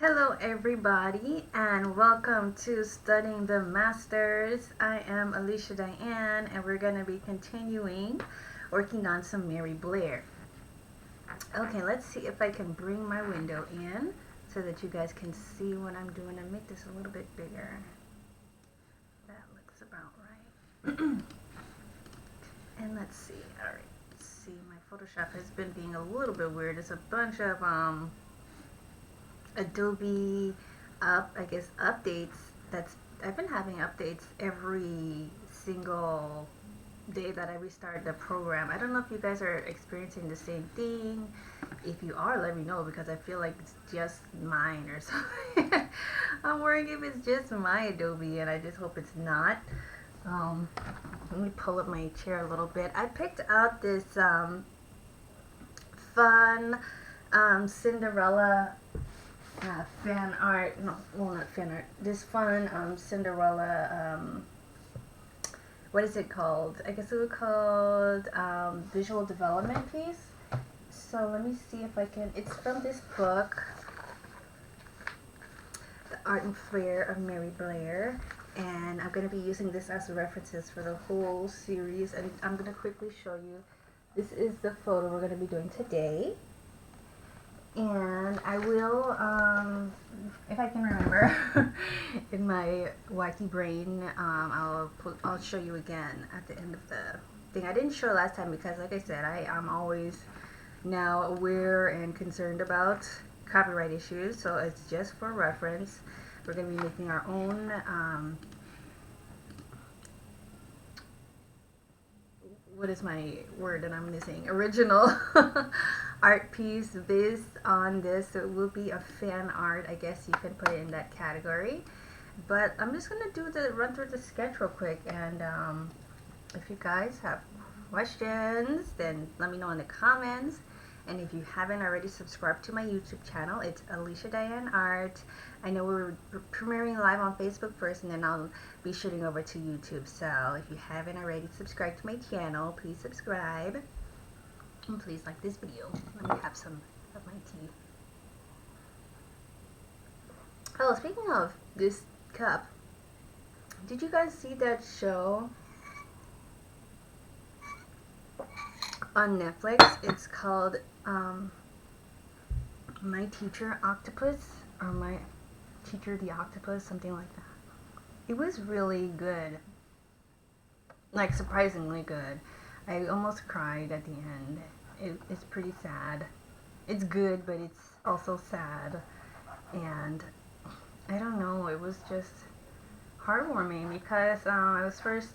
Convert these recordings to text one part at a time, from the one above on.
Hello, everybody, and welcome to Studying the Masters. I am Alicia Dianne, and we're going to be continuing working on some Mary Blair. Okay, let's see if I can bring my window in so that you guys can see what I'm doing and make this a little bit bigger. That looks about right. And let's see. All right, let's see. My Photoshop has been being a little bit weird. It's a bunch of Adobe I guess updates. That's I've been having updates every single day that I restart the program. I don't know if you guys are experiencing the same thing. If you are, let me know because I feel like it's just mine or something. I'm worrying if it's just my Adobe, and I just hope it's not. Um, Let me pull up my chair a little bit. I picked out this fun Cinderella fan art. No, well, not fan art. This fun Cinderella. What is it called? I guess it was called visual development piece. So let me see if I can. It's from this book, The Art and Flair of Mary Blair. And I'm going to be using this as references for the whole series. And I'm going to quickly show you. This is the photo we're going to be doing today. And I will, if I can remember, in my wacky brain, I'll show you again at the end of the thing. I didn't show last time because, like I said, I'm always now aware and concerned about copyright issues. So it's just for reference. We're going to be making our own. What is my word that I'm missing? Original art piece based on this. So it will be a fan art. I guess you can put it in that category. But I'm just gonna run through the sketch real quick, and if you guys have questions, then let me know in the comments. And if you haven't already subscribed to my YouTube channel, it's Alicia Dianne Art. I know we're premiering live on Facebook first, and then I'll be shooting over to YouTube. So if you haven't already subscribed to my channel, please subscribe. And please like this video. Let me have some of my tea. Oh, speaking of this cup, did you guys see that show on Netflix? It's called My Teacher Octopus, or My Teacher the Octopus, something like that. It was really good, like surprisingly good. I almost cried at the end. It's pretty sad. It's good, but it's also sad, and I don't know, it was just heartwarming because I was first,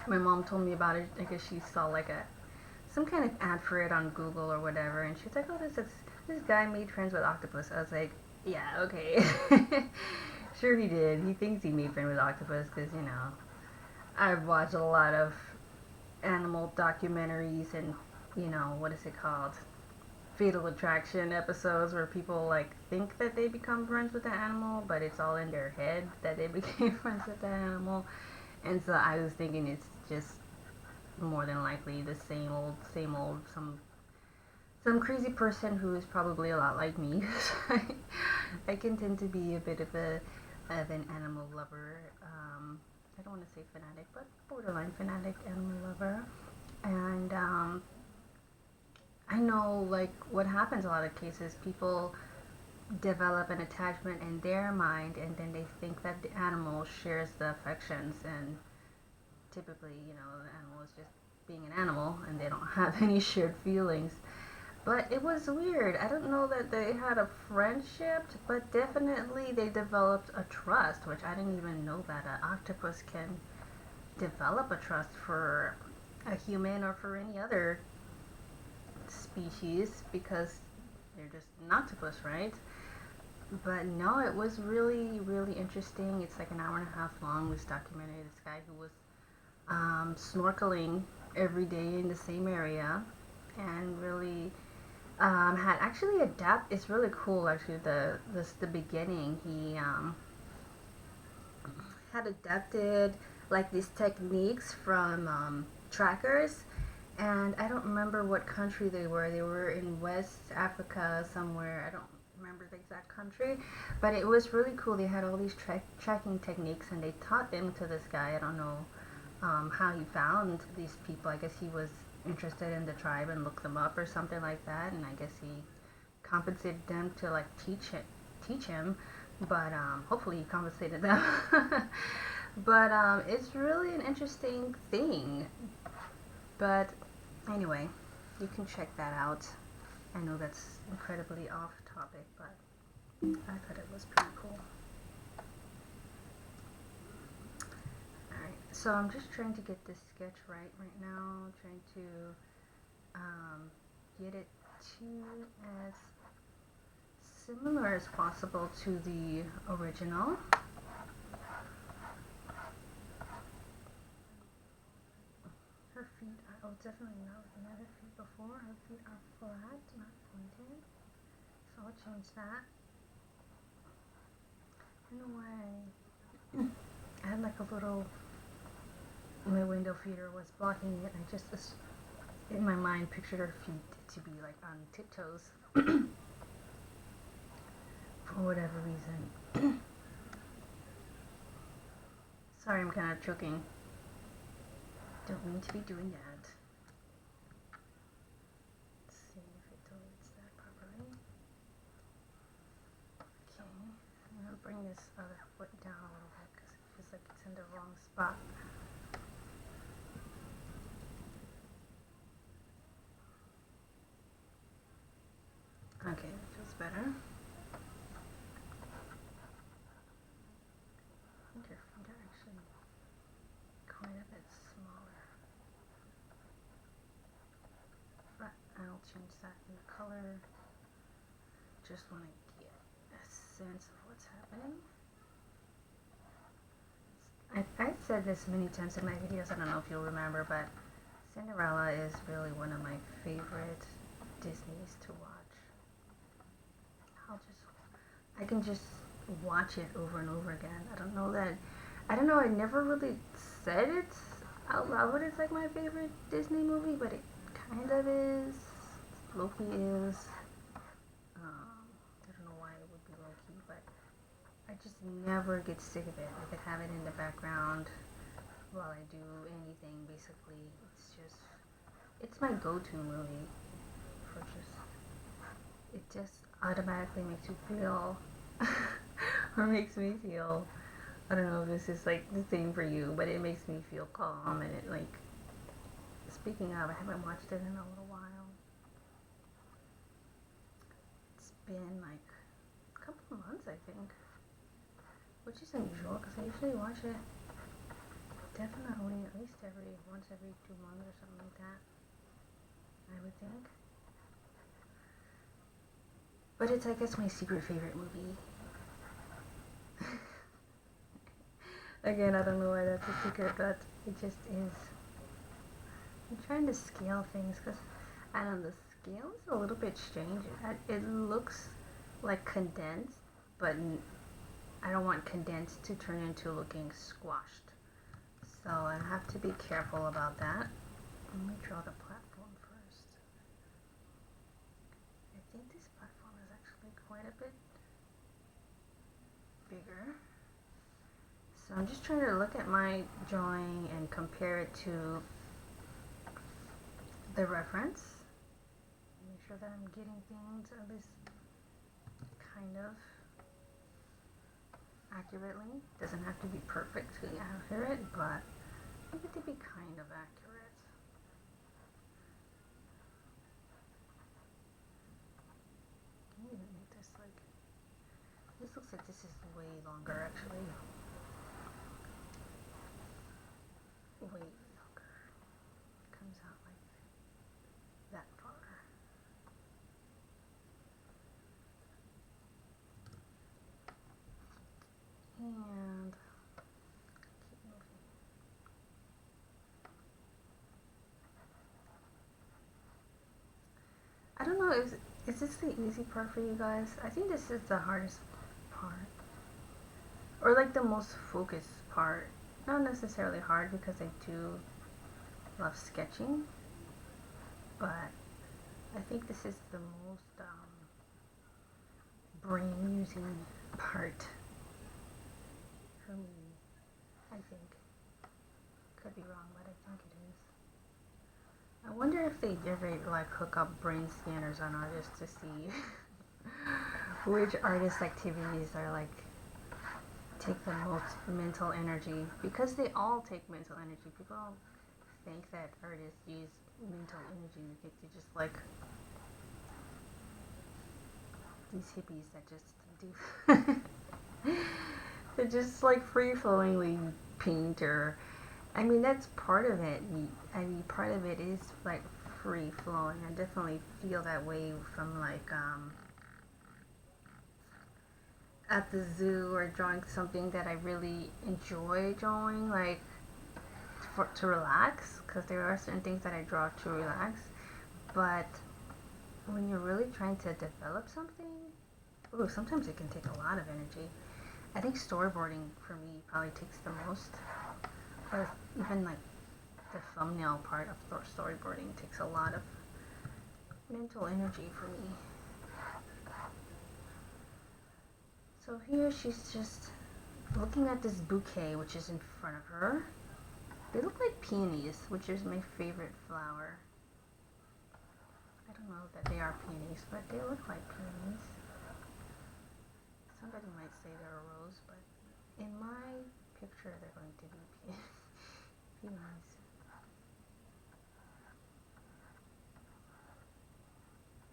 my mom told me about it. I guess she saw like some kind of ad for it on Google or whatever, and she's like, oh, this guy made friends with octopus. I was like, yeah, okay. Sure he did. He thinks he made friends with octopus because, you know, I've watched a lot of animal documentaries and, you know, what is it called? Fatal Attraction episodes where people like think that they become friends with the animal, but it's all in their head that they became friends with the animal. And so I was thinking it's just more than likely the same old, some crazy person who is probably a lot like me. I can tend to be a bit of an animal lover. I don't want to say fanatic, but borderline fanatic animal lover. And I know, like, what happens a lot of cases, people develop an attachment in their mind, and then they think that the animal shares the affections, and typically, you know, the animal is just being an animal, and they don't have any shared feelings. But it was weird. I don't know that they had a friendship, but definitely they developed a trust, which I didn't even know that an octopus can develop a trust for a human or for any other species because they're just an octopus, right? But no, it was really, really interesting. It's like an hour and a half long. This documentary, this guy who was snorkeling every day in the same area and really had actually adapt. It's really cool actually. The beginning, he had adapted like these techniques from trackers, and I don't remember what country they were. They were in West Africa somewhere. I don't remember the exact country, but it was really cool. They had all these tracking techniques, and they taught them to this guy. I don't know how he found these people. I guess he was interested in the tribe and looked them up or something like that, and I guess he compensated them to like teach him, but hopefully he compensated them. But it's really an interesting thing. But anyway, you can check that out. I know that's incredibly off topic, but I thought it was pretty cool. Alright, so I'm just trying to get this sketch right now, trying to get it to as similar as possible to the original. Her feet are, oh, definitely not looking at her feet before. Her feet are flat, not pointed. So I'll change that. I don't know why I had like a little, my window feeder was blocking it. I just, in my mind, pictured her feet to be like on tiptoes for whatever reason. Sorry, I'm kind of choking. Don't mean to be doing that. Let's see if it deletes that properly. Okay, I'm gonna bring this other foot down a little bit because it feels like it's in the wrong spot. Okay, that feels better. I think your feet are actually quite a bit smaller. But I'll change that in the color. Just want to get a sense of what's happening. I've said this many times in my videos, I don't know if you'll remember, but Cinderella is really one of my favorite Disneys to watch. I can just watch it over and over again. I don't know, I never really said it out loud. It's like my favorite Disney movie, but it kind of is. Loki is. I don't know why it would be Loki, but I just never get sick of it. I could have it in the background while I do anything, basically. It's my go-to movie for it just automatically makes you feel, or makes me feel, I don't know if this is like the same for you, but it makes me feel calm, and it like, speaking of, I haven't watched it in a little while. It's been like a couple of months, I think, which is unusual because I usually watch it definitely at least once every 2 months or something like that, I would think. But it's, I guess, my secret favorite movie. Again, I don't know why that's a secret, but it just is. I'm trying to scale things because, I don't know, the scale is a little bit strange. It looks like condensed, but I don't want condensed to turn into looking squashed. So I have to be careful about that. Let me draw the platform first. I think this platform is actually quite a bit bigger. So I'm just trying to look at my drawing and compare it to the reference. Make sure that I'm getting things at least kind of accurately. Doesn't have to be perfectly accurate, but I think it to be kind of accurate. Can you even make this like, this looks like this is way longer actually. Way longer. It comes out like that far. And keep moving. I don't know, is this the easy part for you guys? I think this is the hardest part. Or like the most focused part. Not necessarily hard because I do love sketching, but I think this is the most brain using part for me, I think. Could be wrong, but I think it is. I wonder if they ever like hook up brain scanners on artists to see which artist activities are like take the most mental energy, because they all take mental energy. People think that artists use mental energy. You think they just like these hippies that just do they just like free flowingly paint, or I mean that's part of it. I mean part of it is like free flowing. I definitely feel that way from like at the zoo, or drawing something that I really enjoy drawing, like to relax, because there are certain things that I draw to relax. But when you're really trying to develop something, ooh, sometimes it can take a lot of energy. I think storyboarding for me probably takes the most, or even like the thumbnail part of storyboarding takes a lot of mental energy for me. So here she's just looking at this bouquet which is in front of her. They look like peonies, which is my favorite flower. I don't know that they are peonies, but they look like peonies. Somebody might say they're a rose, but in my picture they're going to be peonies.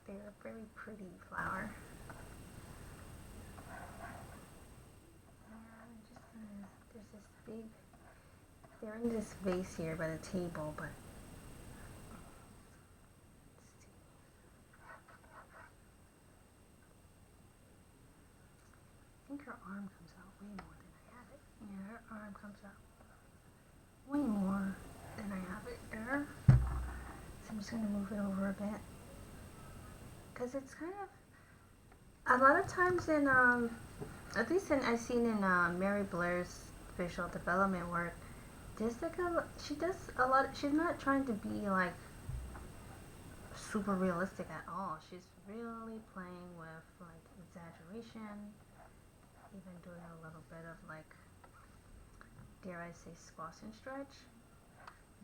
They're a very pretty flower. There's this big, they're in this vase here by the table, but I think her arm comes out way more than I have it. Yeah, her arm comes out way more than I have it there. So I'm just going to move it over a bit. Because it's kind of, a lot of times in, at least I've seen in Mary Blair's visual development work, there's like she does a lot, she's not trying to be like super realistic at all. She's really playing with like exaggeration, even doing a little bit of like, dare I say, squash and stretch.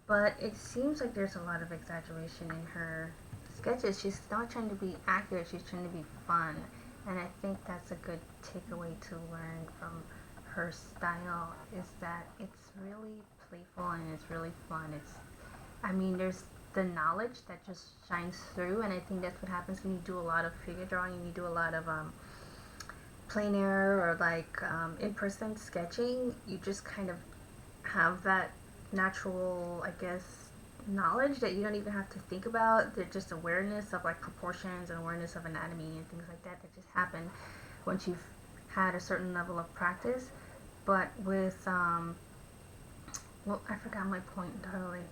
But it seems like there's a lot of exaggeration in her sketches. She's not trying to be accurate, she's trying to be fun. And I think that's a good takeaway to learn from her style, is that it's really playful and it's really fun. I mean, there's the knowledge that just shines through, and I think that's what happens when you do a lot of figure drawing and you do a lot of plein air or like in-person sketching. You just kind of have that natural, I guess, knowledge that you don't even have to think about. They're just awareness of like proportions and awareness of anatomy and things like that just happen once you've had a certain level of practice. But with well, I forgot my point entirely.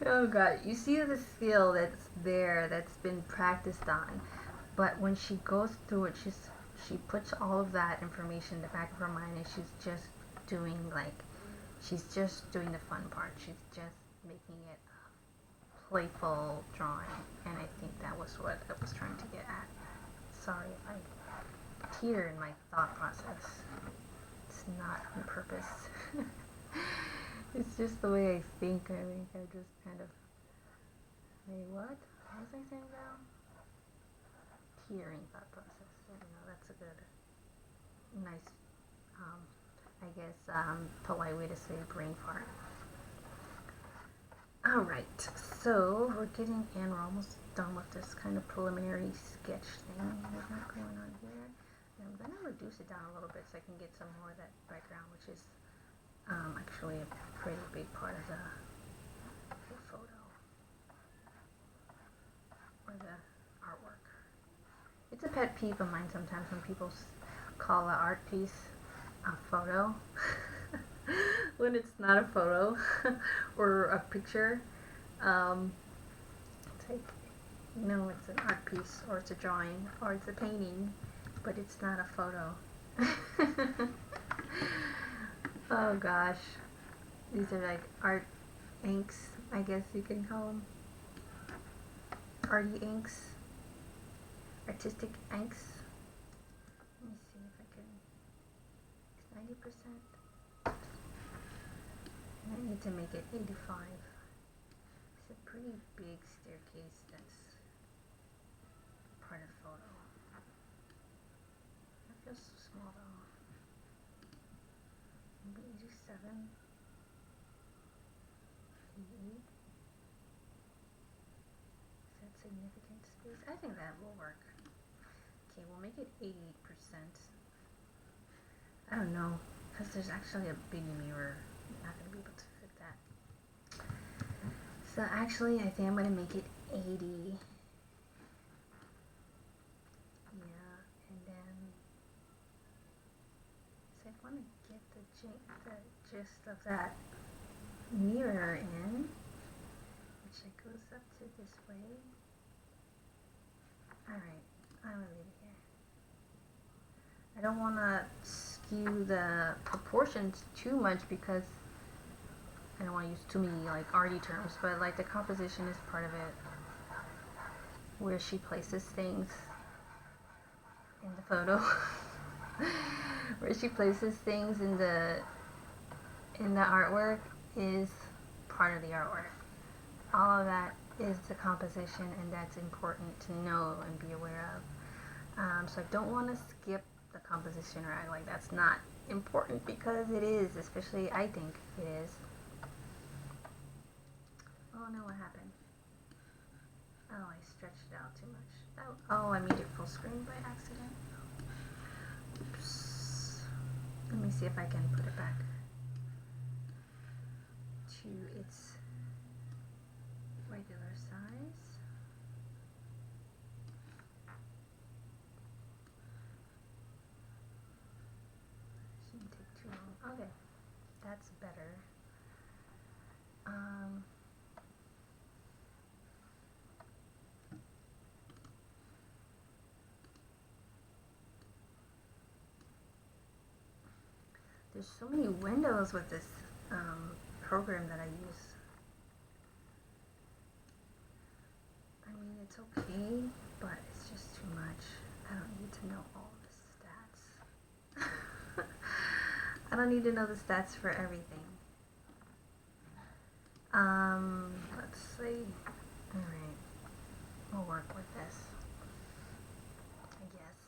Oh god, you see the skill that's there, that's been practiced on, but when she goes through it, she puts all of that information in the back of her mind, and she's just doing the fun part. She's just making it a playful drawing, and I think that was what I was trying to get at. Sorry if I teeter in my thought process. It's not on purpose. It's just the way I think. I think I just kind of, wait, what? What was I saying now? Teetering thought process. I don't know, that's a good, nice, I guess, polite way to say brain fart. Alright, so we're getting in, we're almost done with this kind of preliminary sketch thing we got going on here. And I'm going to reduce it down a little bit so I can get some more of that background, which is actually a pretty big part of the photo, or the artwork. It's a pet peeve of mine sometimes when people call an art piece a photo when it's not a photo or a picture. It's like, no, it's an art piece, or it's a drawing, or it's a painting, but it's not a photo. Oh gosh, these are like art inks, I guess you can call them. Arty inks. artistic angst. Let me see if I can. It's 90%. And I need to make it 85. It's a pretty big staircase that's part of the photo. That feels so small though. Maybe 87. 88. Is that significant space? I think that will work. Okay, we'll make it 88%. I don't know, because there's actually a big mirror. I'm not going to be able to fit that. So actually, I think I'm going to make it 80. Yeah, and then so I want to get the gist of that mirror in, which it goes up to this way. Alright, I'm going to leave it here. I don't want to skew the proportions too much because I don't want to use too many like arty terms, but like the composition is part of it, where she places things in the photo. Where she places things in the artwork is part of the artwork. All of that is the composition, and that's important to know and be aware of. So I don't want to skip the composition or act like that's not important, because it is, especially I think it is. Oh no, what happened? Oh, I stretched it out too much. Oh, I made it full screen by accident. Oops. Let me see if I can put it back to its regular size. Shouldn't take too long. Okay, that's better. There's so many windows with this program that I use. I mean, it's okay, but it's just too much. I don't need to know all the stats. I don't need to know the stats for everything. Let's see. Alright. We'll work with this, I guess.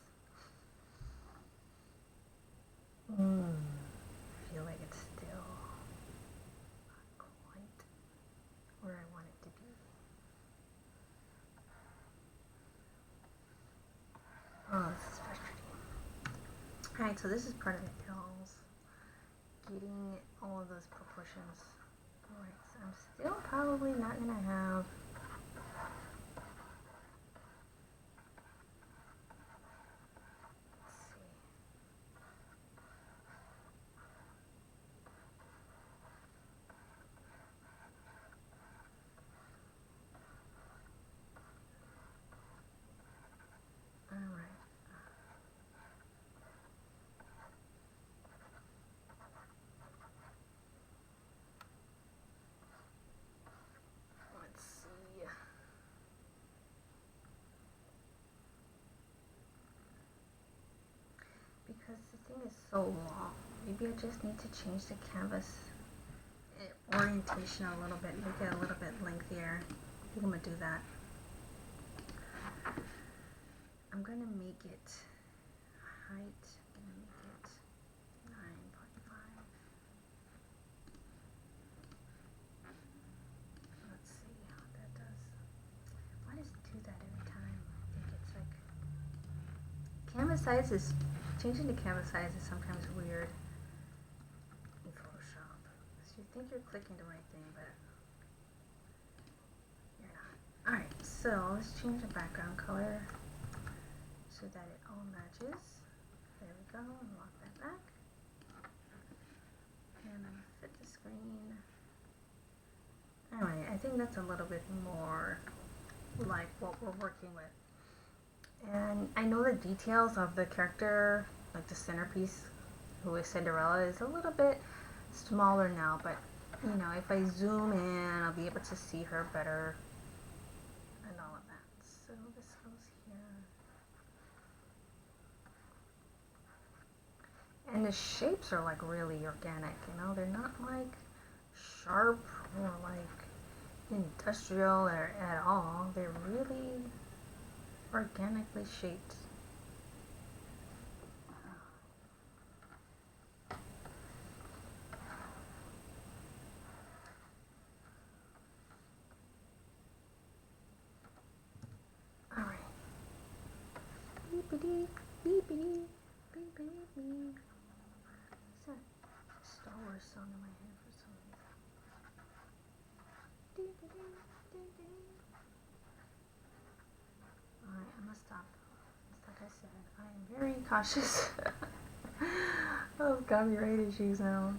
I feel like it's still not quite where I want it to be. Oh, this is frustrating. Alright, so this is part of the L's. Getting all of those proportions. Alright, so I'm still probably not going to have... Let's see. Alright. Let's see. Because the thing is so long, maybe I just need to change the canvas orientation a little bit, make it a little bit lengthier. I think I'm going to do that. I'm going to make it height, I'm going to make it 9.5. Let's see how that does. Why does it do that every time? I think it's like... Canvas size is... Changing the canvas size is sometimes weird in Photoshop. So you think you're clicking the right thing, but you're not. Alright, so let's change the background color so that it all matches. There we go, and lock that back. And I'm going to fit the screen. Anyway, I think that's a little bit more like what we're working with. And I know the details of the character, like the centerpiece, who is Cinderella, is a little bit smaller now, but you know, if I zoom in, I'll be able to see her better and all of that. So this goes here. And the shapes are like really organic, you know? They're not like sharp or like industrial or at all. They're really organically shaped. Alright. Beepity, beepity, beepity, beep. What's that Star Wars song in my head for some reason? Alright, I'm gonna stop. It's like I said, I am very cautious of copyright issues now.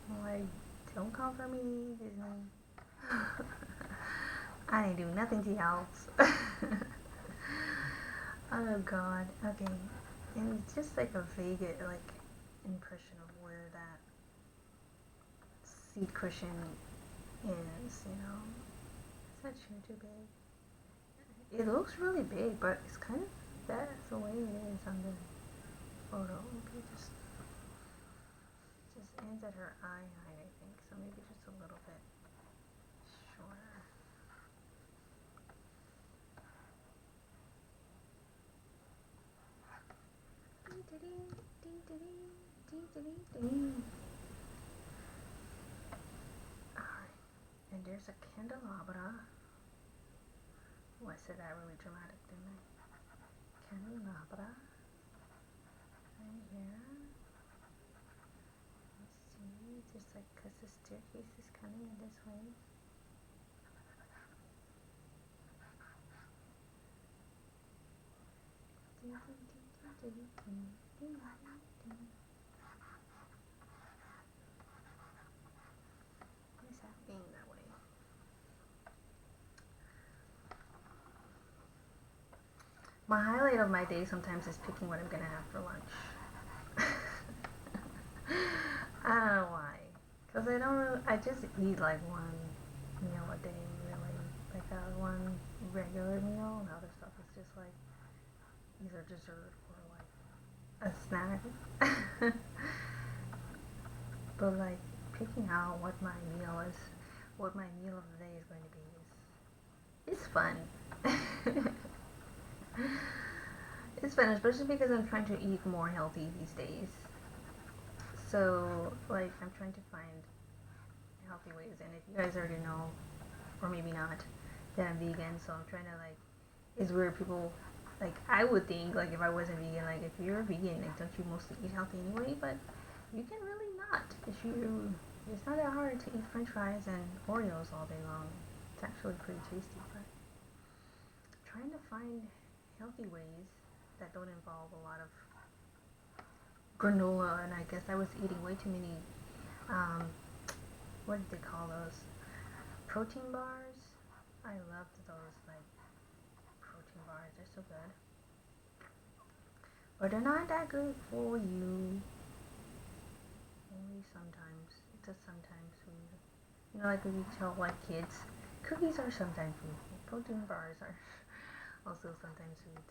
I'm like, don't come for me, Disney. I didn't do nothing to y'all. Oh god, okay. And it's just like a vague like impression of where that seat cushion is, you know. Is that chair too big? It looks really big, but it's kind of that's the way it is on the photo. Maybe it just ends at her eye height, I think. So maybe just a little bit shorter. Alright, and there's a candelabra. Oh, I said that really dramatic, didn't I? Candelabra. Right here. Let's see, just like, because the staircase is coming in this way. Why is that being that way? My highlight of my day sometimes is picking what I'm gonna have for lunch. I don't know why. Because I don't really, I just eat like one meal a day, really. Like one regular meal, and other stuff is just like either dessert or like a snack. But like picking out what my meal is, what my meal of the day is going to be is fun. It's fun, especially because I'm trying to eat more healthy these days. So like I'm trying to find healthy ways, and if you guys already know, or maybe not, that I'm vegan, so I'm trying to like, it's weird, people, like I would think like if I wasn't vegan, like if you're vegan, like don't you mostly eat healthy anyway? But you can really not. It's not that hard to eat French fries and Oreos all day long. It's actually pretty tasty, but trying to find healthy ways that don't involve a lot of granola, and I guess I was eating way too many, what did they call those? Protein bars? I loved those, like, protein bars. They're so good. But they're not that good for you. Only sometimes. It's a sometimes food. You know, like when you tell, like, kids, cookies are sometimes food. Protein bars are also sometimes food.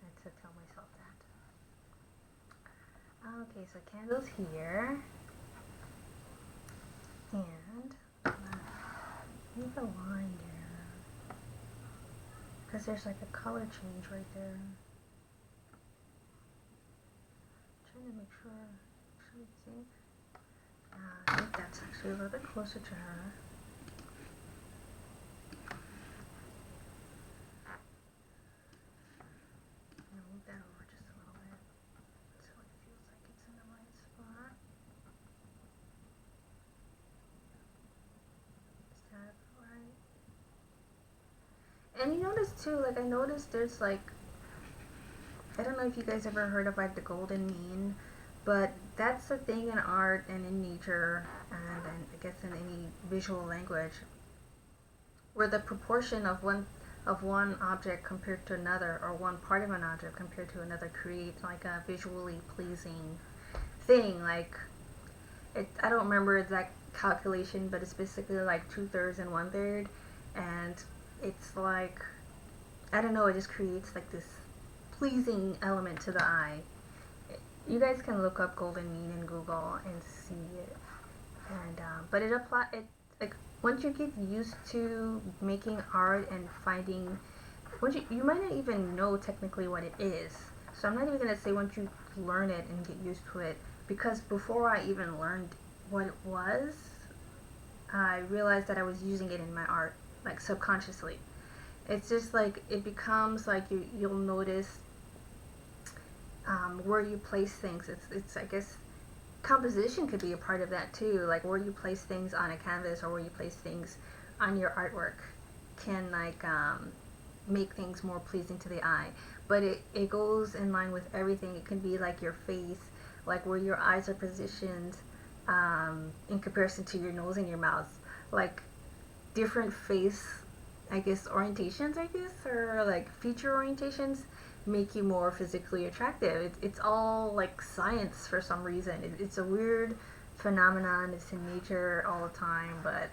I had to tell myself that. Okay, so candles here. And leave a line there. Because there's like a color change right there. I'm trying to make sure. Actually, see? I think that's actually a little bit closer to her. I'm gonna move that over just a little bit so it feels like it's in the right spot. Is that right? And you notice too, like I noticed there's like, I don't know if you guys ever heard of like the golden mean, but that's a thing in art and in nature and I guess in any visual language where the proportion of one object compared to another, or one part of an object compared to another, creates like a visually pleasing thing. Like I don't remember exact calculation, but it's basically like 2/3 and 1/3, and it's like, I don't know, it just creates like this pleasing element to the eye. You guys can look up golden mean in Google and see it. And but it like once you get used to making art and finding, once you might not even know technically what it is. So I'm not even gonna say once you learn it and get used to it, because before I even learned what it was, I realized that I was using it in my art, like subconsciously. It's just like it becomes like you'll notice where you place things. It's I guess composition could be a part of that too, like where you place things on a canvas or where you place things on your artwork can like make things more pleasing to the eye. But it goes in line with everything. It can be like your face, like where your eyes are positioned in comparison to your nose and your mouth, like different face, I guess, orientations, I guess, or like feature orientations make you more physically attractive. It's all like science for some reason. It's a weird phenomenon. It's in nature all the time, but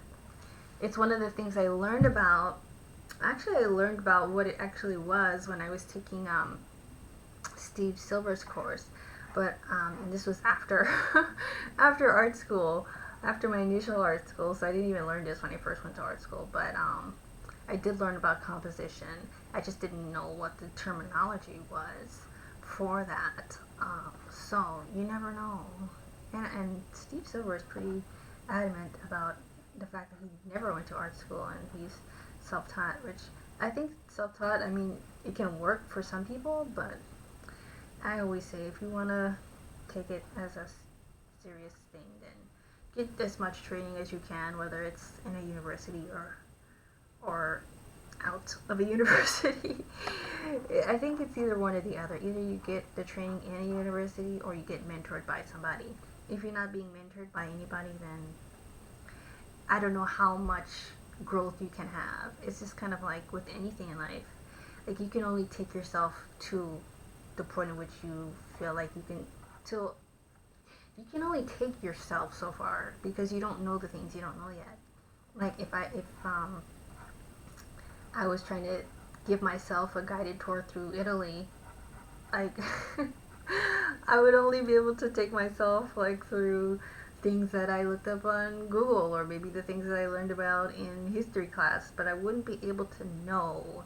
it's one of the things I learned about. Actually, I learned about what it actually was when I was taking Steve Silver's course, but and this was after after art school, after my initial art school. So I didn't even learn this when I first went to art school, but I did learn about composition. I just didn't know what the terminology was for that. So you never know. And Steve Silver is pretty adamant about the fact that he never went to art school and he's self-taught, which I think self-taught, I mean, it can work for some people, but I always say if you want to take it as a serious thing, then get as much training as you can, whether it's in a university or out of a university. I think it's either one or the other. Either you get the training in a university or you get mentored by somebody. If you're not being mentored by anybody, then I don't know how much growth you can have. It's just kind of like with anything in life. Like you can only take yourself to the point in which you feel like you can, till you can only take yourself so far because you don't know the things you don't know yet. Like if I was trying to give myself a guided tour through Italy, like I would only be able to take myself like through things that I looked up on Google or maybe the things that I learned about in history class, but I wouldn't be able to know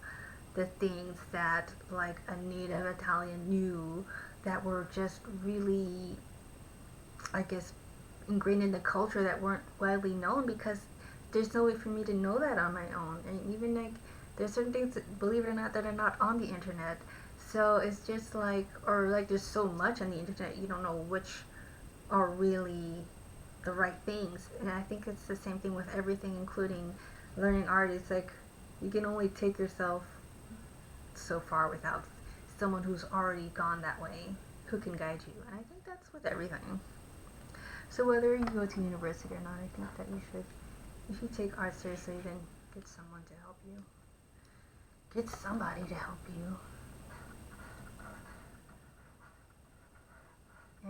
the things that like a native Italian knew that were just really, I guess, ingrained in the culture that weren't widely known because there's no way for me to know that on my own. And even like there's certain things that, believe it or not, that are not on the internet. So it's just like, or like there's so much on the internet you don't know which are really the right things. And I think it's the same thing with everything, including learning art. It's like you can only take yourself so far without someone who's already gone that way who can guide you. And I think that's with everything. So whether you go to university or not, I think that you should, if you take art seriously, then get someone to help you. Get somebody to help you.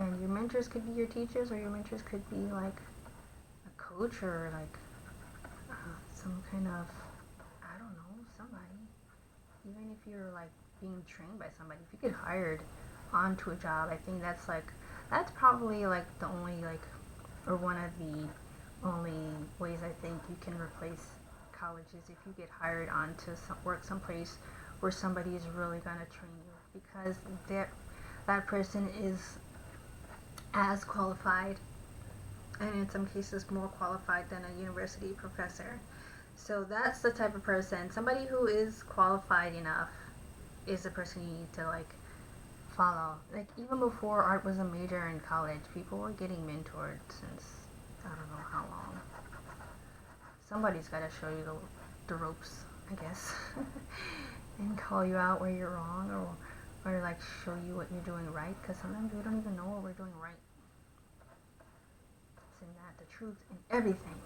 And your mentors could be your teachers, or your mentors could be like a coach or like some kind of, I don't know, somebody. Even if you're like being trained by somebody, if you get hired onto a job, I think that's probably like the only like, or one of the only ways I think you can replace college is if you get hired on to work someplace where somebody is really going to train you, because that person is as qualified, and in some cases more qualified than a university professor. So that's the type of person, somebody who is qualified enough is the person you need to like follow. Like even before art was a major in college, people were getting mentored since I don't know how long. Somebody's got to show you the ropes, I guess, and call you out where you're wrong, or like show you what you're doing right, because sometimes we don't even know what we're doing right. Isn't that the truth in everything?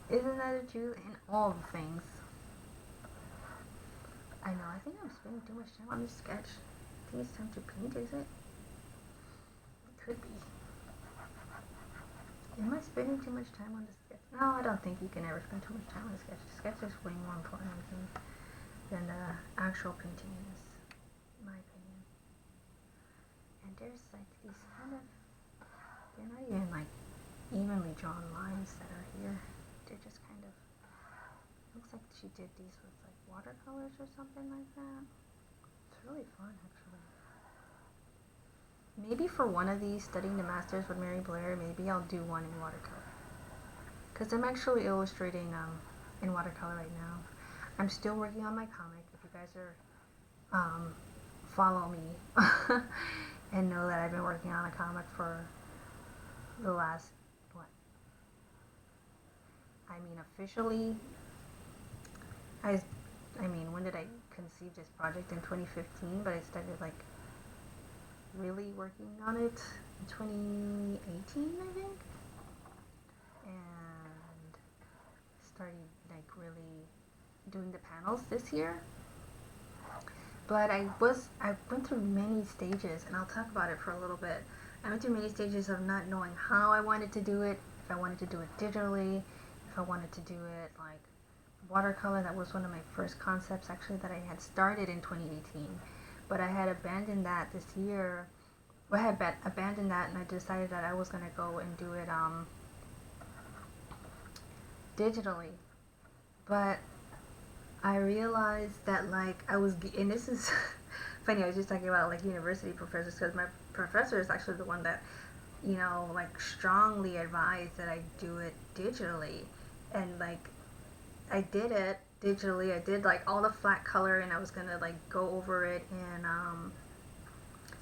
Isn't that the truth in all the things? I know, I think I'm spending too much time on this sketch. I think it's time to paint, is it? It could be. Am I spending too much time on the sketch? No, I don't think you can ever spend too much time on the sketch. The sketch is way more important than the actual painting is, in my opinion. there's like these kind of, they're not even like evenly drawn lines that are here. They're just kind of, looks like she did these with like watercolors or something like that. It's really fun actually. Maybe for one of these, studying the masters with Mary Blair, maybe I'll do one in watercolor. Because I'm actually illustrating in watercolor right now. I'm still working on my comic. If you guys are follow me and know that I've been working on a comic for the last officially when did I conceive this project? In 2015, but I started like really working on it in 2018, I think, and started like really doing the panels this year. But I went through many stages, and I'll talk about it for a little bit. I went through many stages of not knowing how I wanted to do it, if I wanted to do it digitally, if I wanted to do it like watercolor. That was one of my first concepts actually that I had started in 2018, but I had abandoned that this year. I had abandoned that, and I decided that I was going to go and do it digitally. But I realized that like and this is funny, I was just talking about like university professors, because my professor is actually the one that, you know, like strongly advised that I do it digitally. And like I did it digitally. I did like all the flat color, and I was gonna like go over it and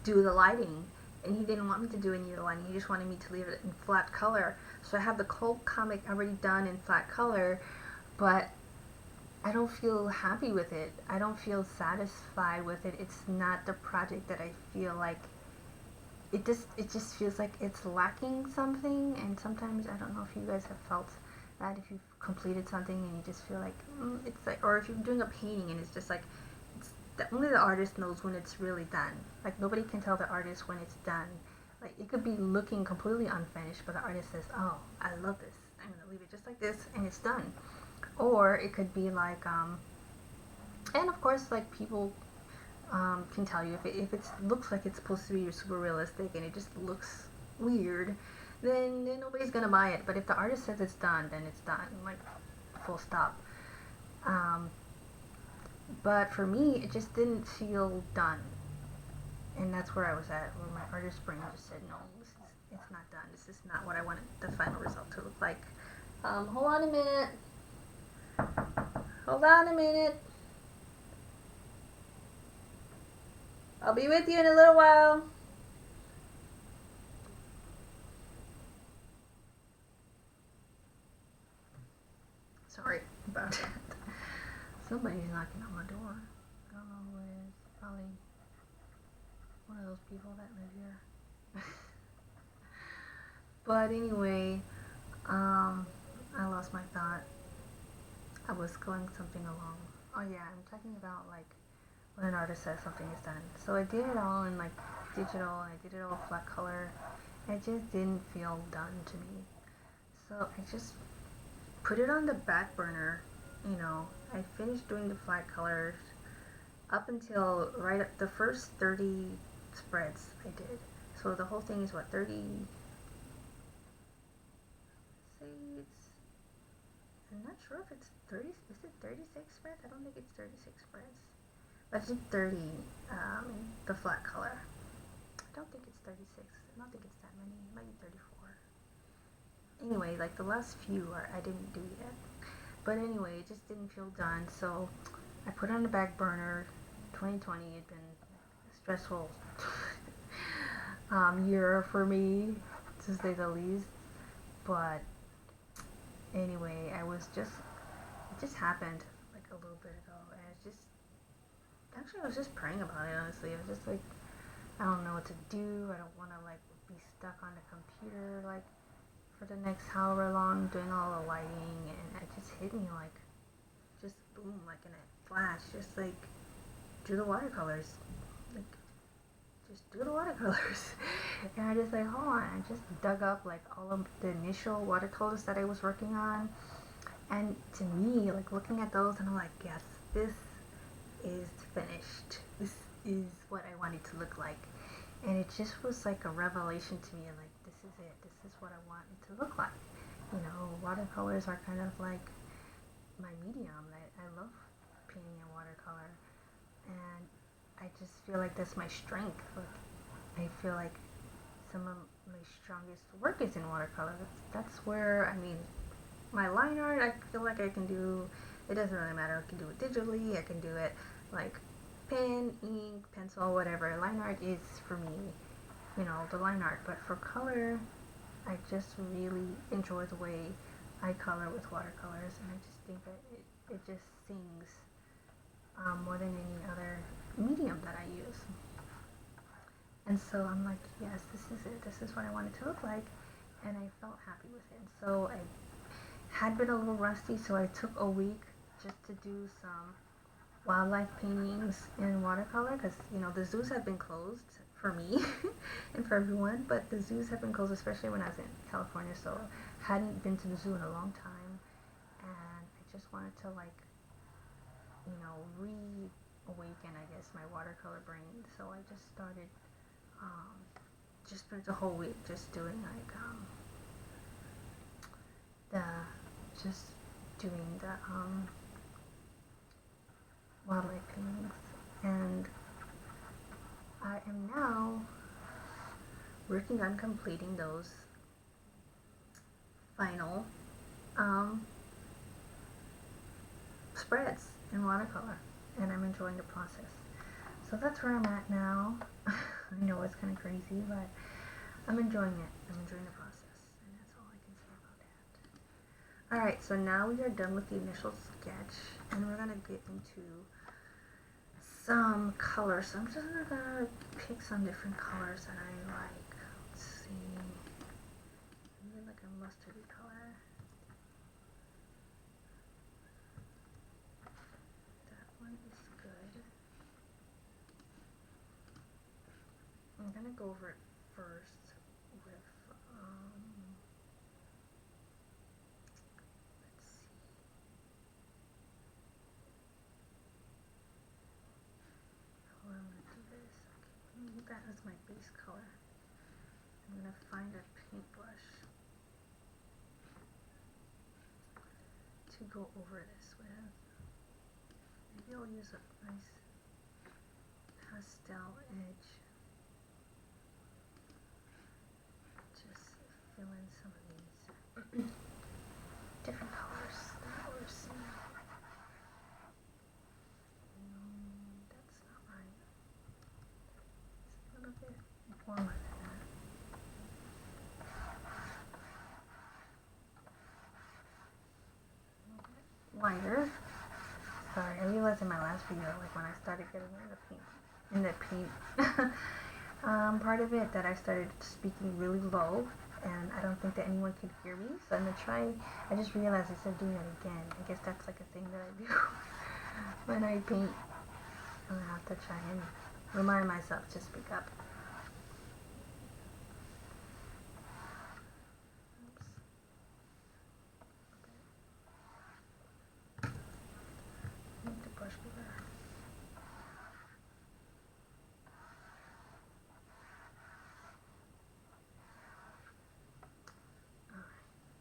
do the lighting. And he didn't want me to do any of the lighting. He just wanted me to leave it in flat color. So I have the whole comic already done in flat color, but I don't feel happy with it. I don't feel satisfied with it. It's not the project that I feel like. It just feels like it's lacking something. And sometimes, I don't know if you guys have felt that, if you've completed something and you just feel like it's like, or if you're doing a painting and it's just like, it's only the artist knows when it's really done. Like nobody can tell the artist when it's done. Like it could be looking completely unfinished, but the artist says, "Oh, I love this. I'm gonna leave it just like this," and it's done. Or it could be like, and of course, like people can tell you if it looks like it's supposed to be super realistic and it just looks weird, then nobody's gonna buy it. But if the artist says it's done, then it's done, like full stop. But for me, it just didn't feel done, and that's where I was at. Where my artist brain just said, "No, it's not done. This is not what I wanted the final result to look like." Hold on a minute. Hold on a minute. I'll be with you in a little while. Sorry about that. Somebody's knocking on my door. I don't know who it is. Probably one of those people that live here. But anyway, I lost my thought. I was going something along. Oh yeah, I'm talking about like when an artist says something is done. So I did it all in like digital, and I did it all flat color. It just didn't feel done to me. So I just put it on the back burner. You know, I finished doing the flat colors up until right at the first 30 spreads I did. So the whole thing is what, 30? Say it's, I'm not sure if it's 30. Is it 36 spreads? I don't think it's 36 spreads. But I did 30 in the flat color. I don't think it's 36. I don't think it's that many. It might be 34. Anyway, like the last few I didn't do yet. But anyway, it just didn't feel done. So I put it on the back burner. 2020 had been a stressful year for me, to say the least. But anyway, it just happened like a little bit ago, and I was just praying about it, honestly. I was just like, I don't know what to do. I don't want to like be stuck on the computer like for the next however long doing all the lighting, and it just hit me like, just boom, like in a flash, just like, do the watercolors. Like, just do the watercolors. And I just like, hold on, I just dug up like all of the initial watercolors that I was working on. And to me, like looking at those, and I'm like, yes, this is finished. This is what I want it to look like. And it just was like a revelation to me, like, this is it. This is what I want it to look like. You know, watercolors are kind of like my medium. I love painting in watercolor. And I just feel like that's my strength. Like, I feel like some of my strongest work is in watercolor. That's where, I mean, my line art, I feel like I can do, it doesn't really matter. I can do it digitally. I can do it like pen, ink, pencil, whatever. Line art is for me, you know, the line art. But for color, I just really enjoy the way I color with watercolors, and I just think that it just sings more than any other medium that I use. And so I'm like, yes, this is it. This is what I want it to look like, and I felt happy with it. So I had been a little rusty, so I took a week just to do some wildlife paintings in watercolor, because you know the zoos have been closed for me and for everyone, but the zoos have been closed, especially when I was in California, so hadn't been to the zoo in a long time, and I just wanted to, like, you know, reawaken, I guess, my watercolor brain. So I just started, just spent a whole week just doing like the just doing the wildlife paintings, and I am now working on completing those final spreads in watercolor, and I'm enjoying the process. So that's where I'm at now. I know it's kind of crazy, but I'm enjoying it. I'm enjoying the process, and that's all I can say about that. Alright, so now we are done with the initial sketch, and we're going to get into some colors. So I'm just gonna pick some different colors that I like. Let's see. Maybe like a mustardy color. That one is good. I'm gonna go over it first with let's see. How I'm gonna do this. Okay, maybe that is my base color. I'm gonna find a paintbrush to go over this with. Maybe I'll use a nice pastel edge. Just fill in some of these different colors that we're seeing. That's not right. It's a little bit warmer than that. A little bit lighter. Sorry, I realized in my last video, like when I started getting in the paint part of it, that I started speaking really low, and I don't think that anyone could hear me. So I'm gonna try. I just realized instead of doing it again, I guess that's like a thing that I do when I paint. I'm gonna have to try and remind myself to speak up. Oops. Need the brush bigger.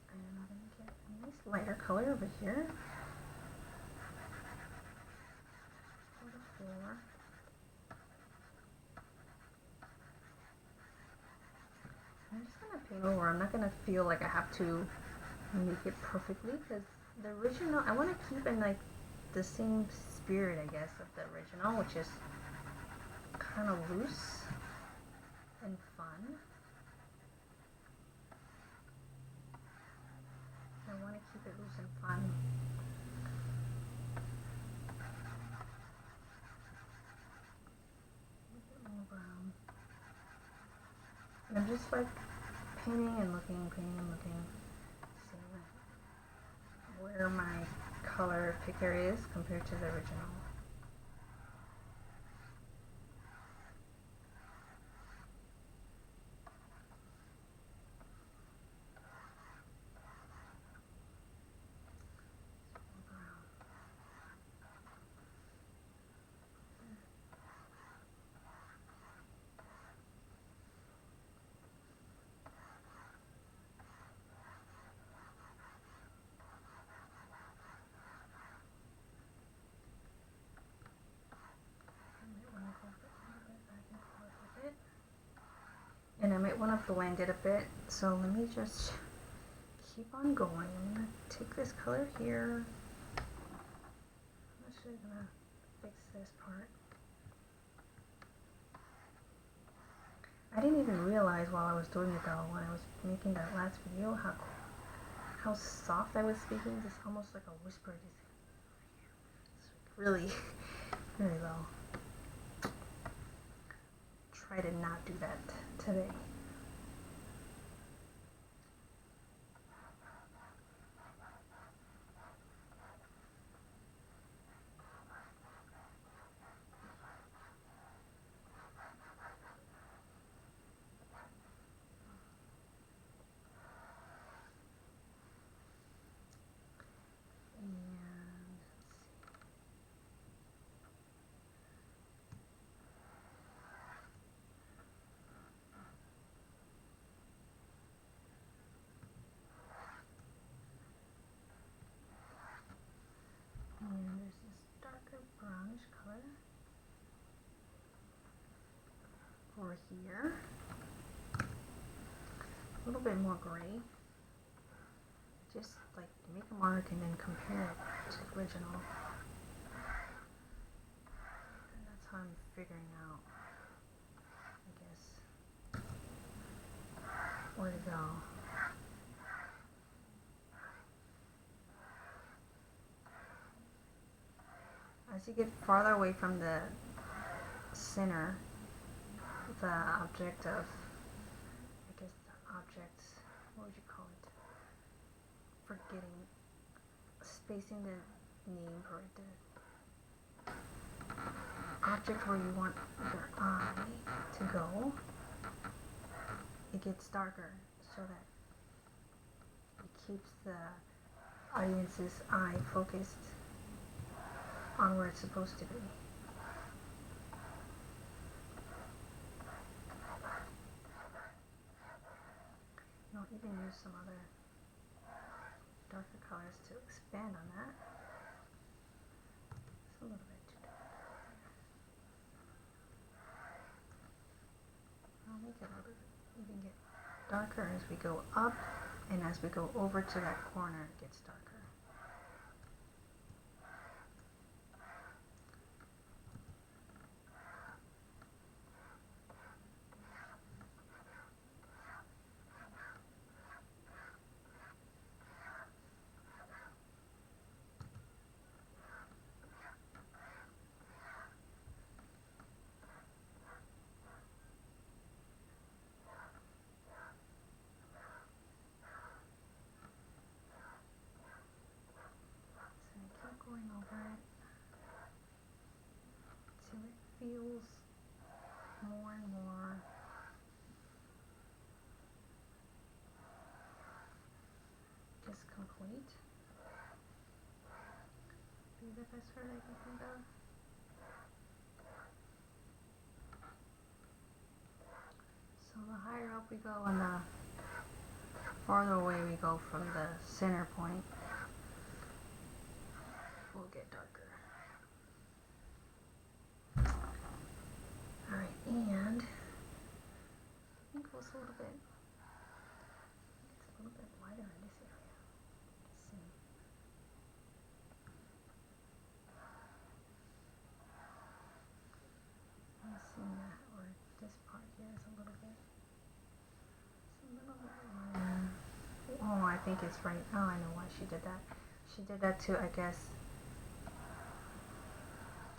I'm going to get a nice lighter color over here for the floor. I'm just going to paint over. I'm not going to feel like I have to make it perfectly, because the original, I want to keep in like the same spirit, I guess, of the original, which is kind of loose and fun. I want to keep it loose and fun. A bit more brown. And I'm just like painting and looking, seeing where my color picker is compared to the original. it went up blended a bit, so let me just keep on going. I'm gonna take this color here. I'm actually gonna fix this part. I didn't even realize while I was doing it though, when I was making that last video, how soft I was speaking, just almost like a whisper. It's really, really low. Try to not do that today. And there's this darker brownish color over here. A little bit more gray. Just like make a mark and then compare it to the original. And that's how I'm figuring out, I guess, where to go. As you get farther away from the center, the object of, I guess the object, what would you call it? Forgetting, spacing the name for it, the object where you want your eye to go, it gets darker so that it keeps the audience's eye focused on where it's supposed to be. I'll even use some other darker colors to expand on that. It's a little bit too dark. I'll make it a little bit, even get darker as we go up, and as we go over to that corner, it gets darker. Going over it till it feels more and more just complete. Be the best word I can think of. So the higher up we go and the farther away we go from the center point, will get darker. Alright, and I think it was a little bit, it's a little bit lighter in this area. Let's see. I'm seeing that, or this part here is a little bit, it's a little bit lighter. Oh, I think it's right. Oh, I know why she did that. She did that to, I guess,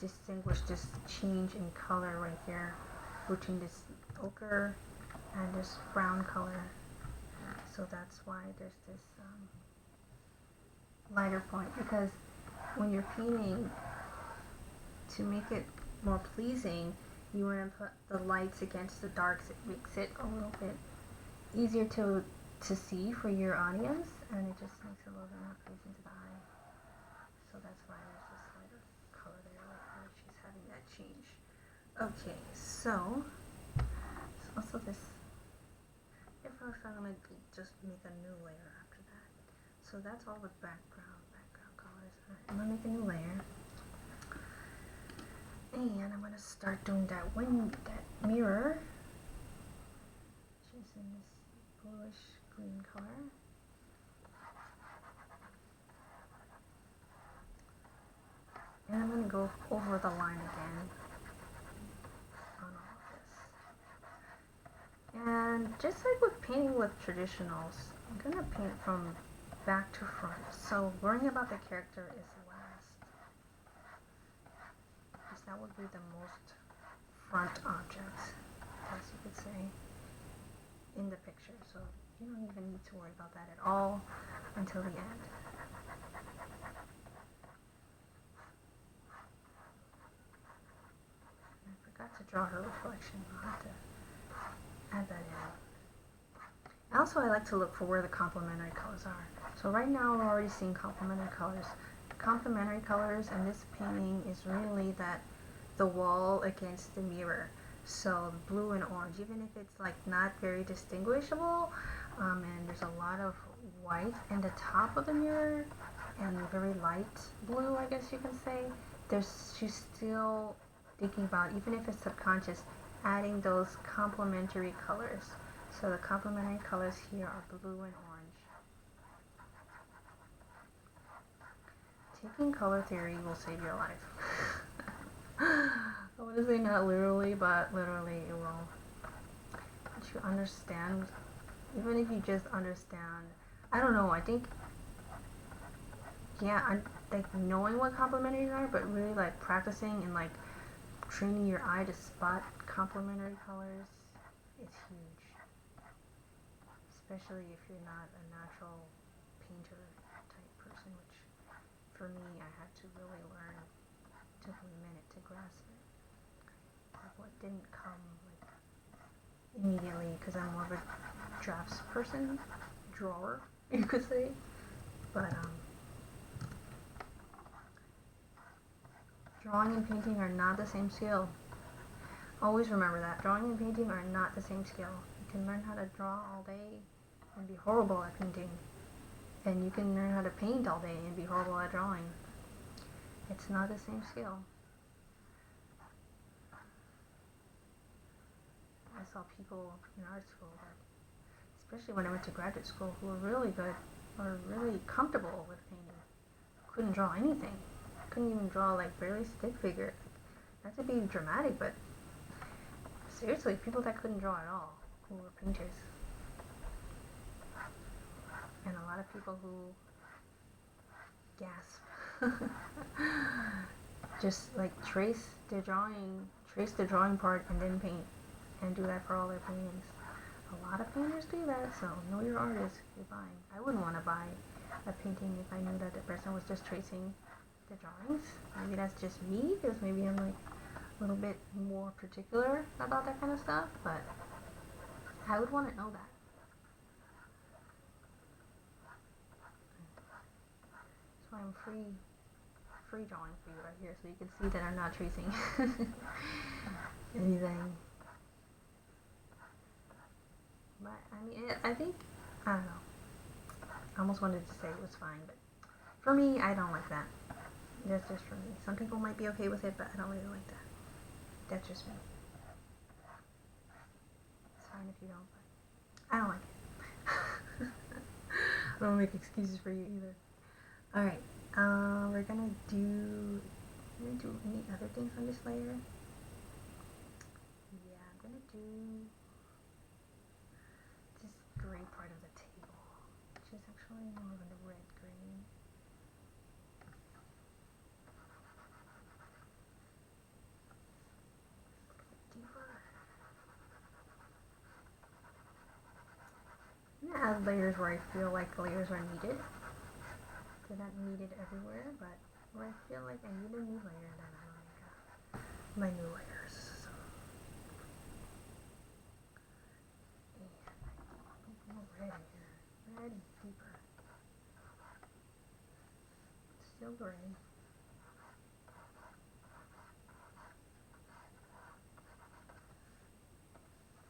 distinguish this change in color right here between this ochre and this brown color. So that's why there's this lighter point, because when you're painting, to make it more pleasing, you want to put the lights against the darks. It makes it a little bit easier to see for your audience, and it just makes it a little bit more pleasing to the eye. So that's why there's this lighter color there, right where she's having that change. Okay, so also this, if I was going to just make a new layer after that. So that's all the background colors. Alright, I'm going to make a new layer. And I'm going to start doing that mirror. Which is in this bluish green color. And I'm going to go over the line again on all of this. And just like with painting with traditionals, I'm going to paint from back to front. So worrying about the character is last, because that would be the most front object, as you could say, in the picture. So you don't even need to worry about that at all until the end. I forgot to draw her reflection. I'll have to add that in. Also, I like to look for where the complementary colors are. So right now we're already seeing complementary colors. Complementary colors in this painting is really that the wall against the mirror. So blue and orange, even if it's like not very distinguishable, and there's a lot of white in the top of the mirror and very light blue, I guess you can say, she's still thinking about, even if it's subconscious, adding those complementary colors. So the complementary colors here are blue and orange. Taking color theory will save your life. I want to say not literally, but literally it will. Once you understand, even if you just understand, I don't know, I think, yeah, like knowing what complementary are, but really like practicing and like training your eye to spot complementary colors is huge. Especially if you're not a natural painter type person, which for me, I had to really learn. It took me a minute to grasp it. Like what didn't come like immediately, because I'm more of a drafts person, drawer, you could say. But drawing and painting are not the same skill. Always remember that. Drawing and painting are not the same skill. You can learn how to draw all day and be horrible at painting. And you can learn how to paint all day and be horrible at drawing. It's not the same skill. I saw people in art school, especially when I went to graduate school, who were really good or really comfortable with painting. Couldn't draw anything. Couldn't even draw like barely stick figure. Not to be dramatic, but seriously, people that couldn't draw at all, who were painters. And a lot of people who gasp. Just like trace the drawing part and then paint, and do that for all their paintings. A lot of painters do that, so know your artist you're buying. I wouldn't want to buy a painting if I knew that the person was just tracing the drawings. Maybe that's just me, because maybe I'm like a little bit more particular about that kind of stuff, but I would want to know that. So I'm free drawing for you right here, so you can see that I'm not tracing anything. But I mean, I think, I don't know. I almost wanted to say it was fine, but for me, I don't like that. That's just for me. Some people might be okay with it, but I don't really like that. That's just me. It's fine if you don't, but I don't like it. I don't make excuses for you either. Alright, we're gonna do any other things on this layer? Yeah, I'm gonna do this gray part of the table, which is actually more of a red green. Deeper. I'm gonna add layers where I feel like layers are needed. They're not needed everywhere, but where I feel like I need a new layer, then I like my new layers. So. And I think more red here. Red and deeper. Still gray.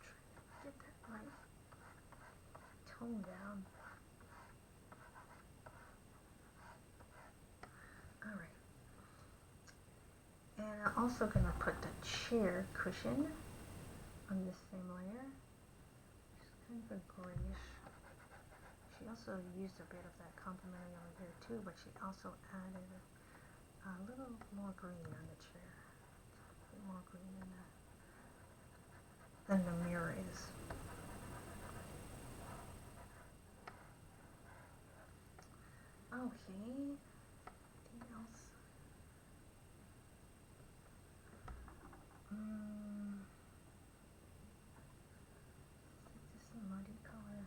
Trying to get that right tone down. Alright. And I'm also going to put the chair cushion on this same layer. Just kind of a grayish. She also used a bit of that complementary over here too, but she also added a little more green on the chair. A bit more green than the mirror is. Okay. Anything else? Is this a muddy color?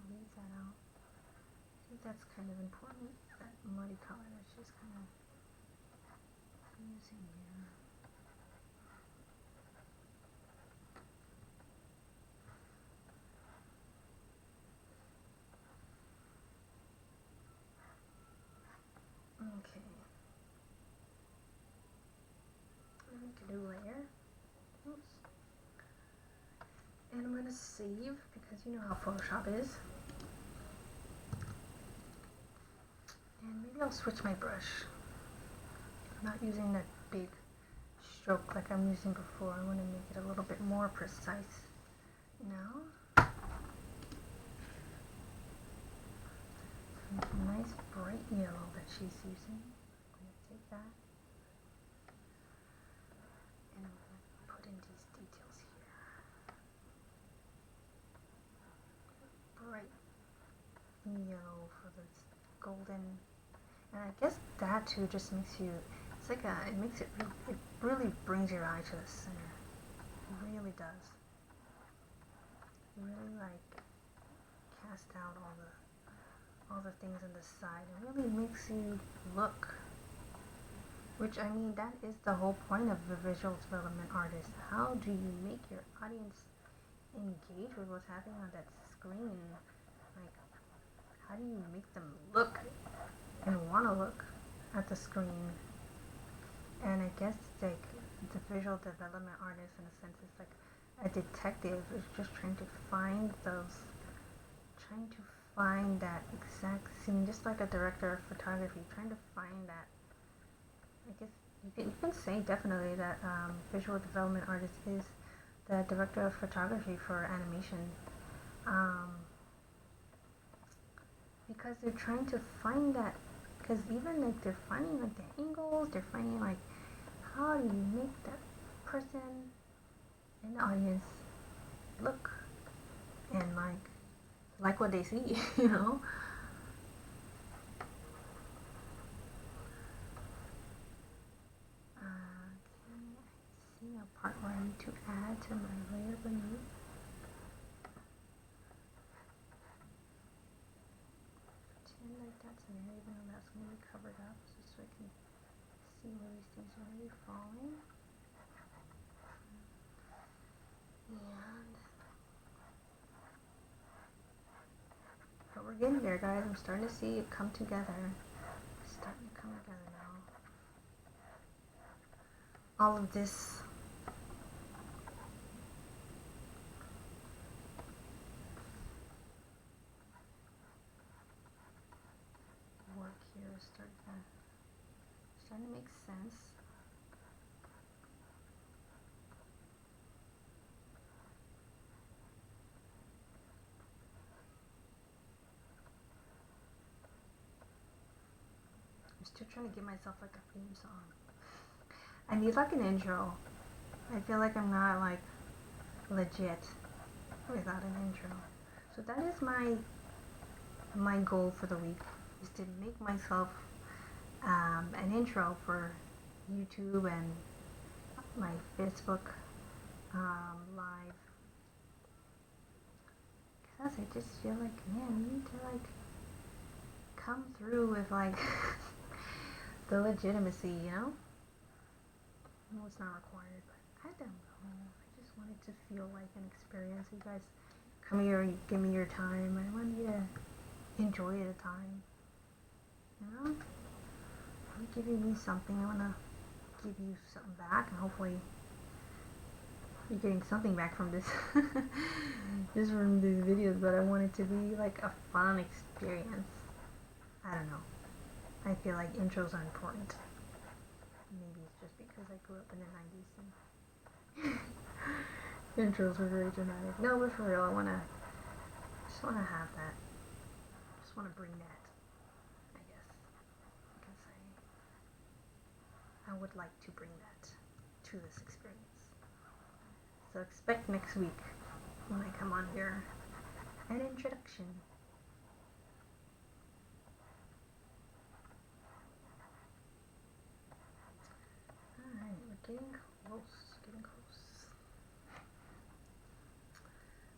Leave that out. I think that's kind of important, that muddy color that she's kind of using here. Okay. Make a new layer. Oops. And I'm going to save, because you know how Photoshop is. And maybe I'll switch my brush. I'm not using that big stroke like I'm using before. I want to make it a little bit more precise now. Nice bright yellow that she's using. I'm going to take that. And I'm going to put in these details here. Bright yellow for this golden. And I guess that too just makes you, it's like it really brings your eye to the center. It really does. You really like cast out all the things on the side. It really makes you look. Which, I mean, that is the whole point of a visual development artist. How do you make your audience engage with what's happening on that screen? Like, how do you make them look and want to look at the screen? And I guess like the visual development artist, in a sense, is like a detective, is just trying to find that exact scene, just like a director of photography, trying to find that. I guess you can say definitely that visual development artist is the director of photography for animation, because they're trying to find that. Because even like they're finding like the angles, they're finding like how do you make that person in the audience look and like what they see, you know. I see a part where I need to add to my layer beneath. Pretend like that's there, even though that's going to be covered up, just so I can see where these things are really falling. But we're getting there, guys. I'm starting to see it come together. It's starting to come together now. All of this work here is starting to make sense. I'm still trying to give myself like a theme song. I need like an intro. I feel like I'm not like legit without an intro. So that is my goal for the week, is to make myself an intro for YouTube and my Facebook live. Because I just feel like, man, you need to like come through with like the legitimacy, you know? I know it's not required, but I don't know. I just wanted to feel like an experience. You guys come here, you give me your time. I want you to enjoy the time. You know? I'm giving me something. I want to give you something back, and hopefully you're getting something back from this. Just from these videos, but I want it to be like a fun experience. I don't know. I feel like intros are important. Maybe it's just because I grew up in the 90s and intros were very dramatic. No, but for real, just wanna have that. Just wanna bring that. I guess I can say I would like to bring that to this experience. So expect next week when I come on here an introduction. Alright, we're getting close, getting close.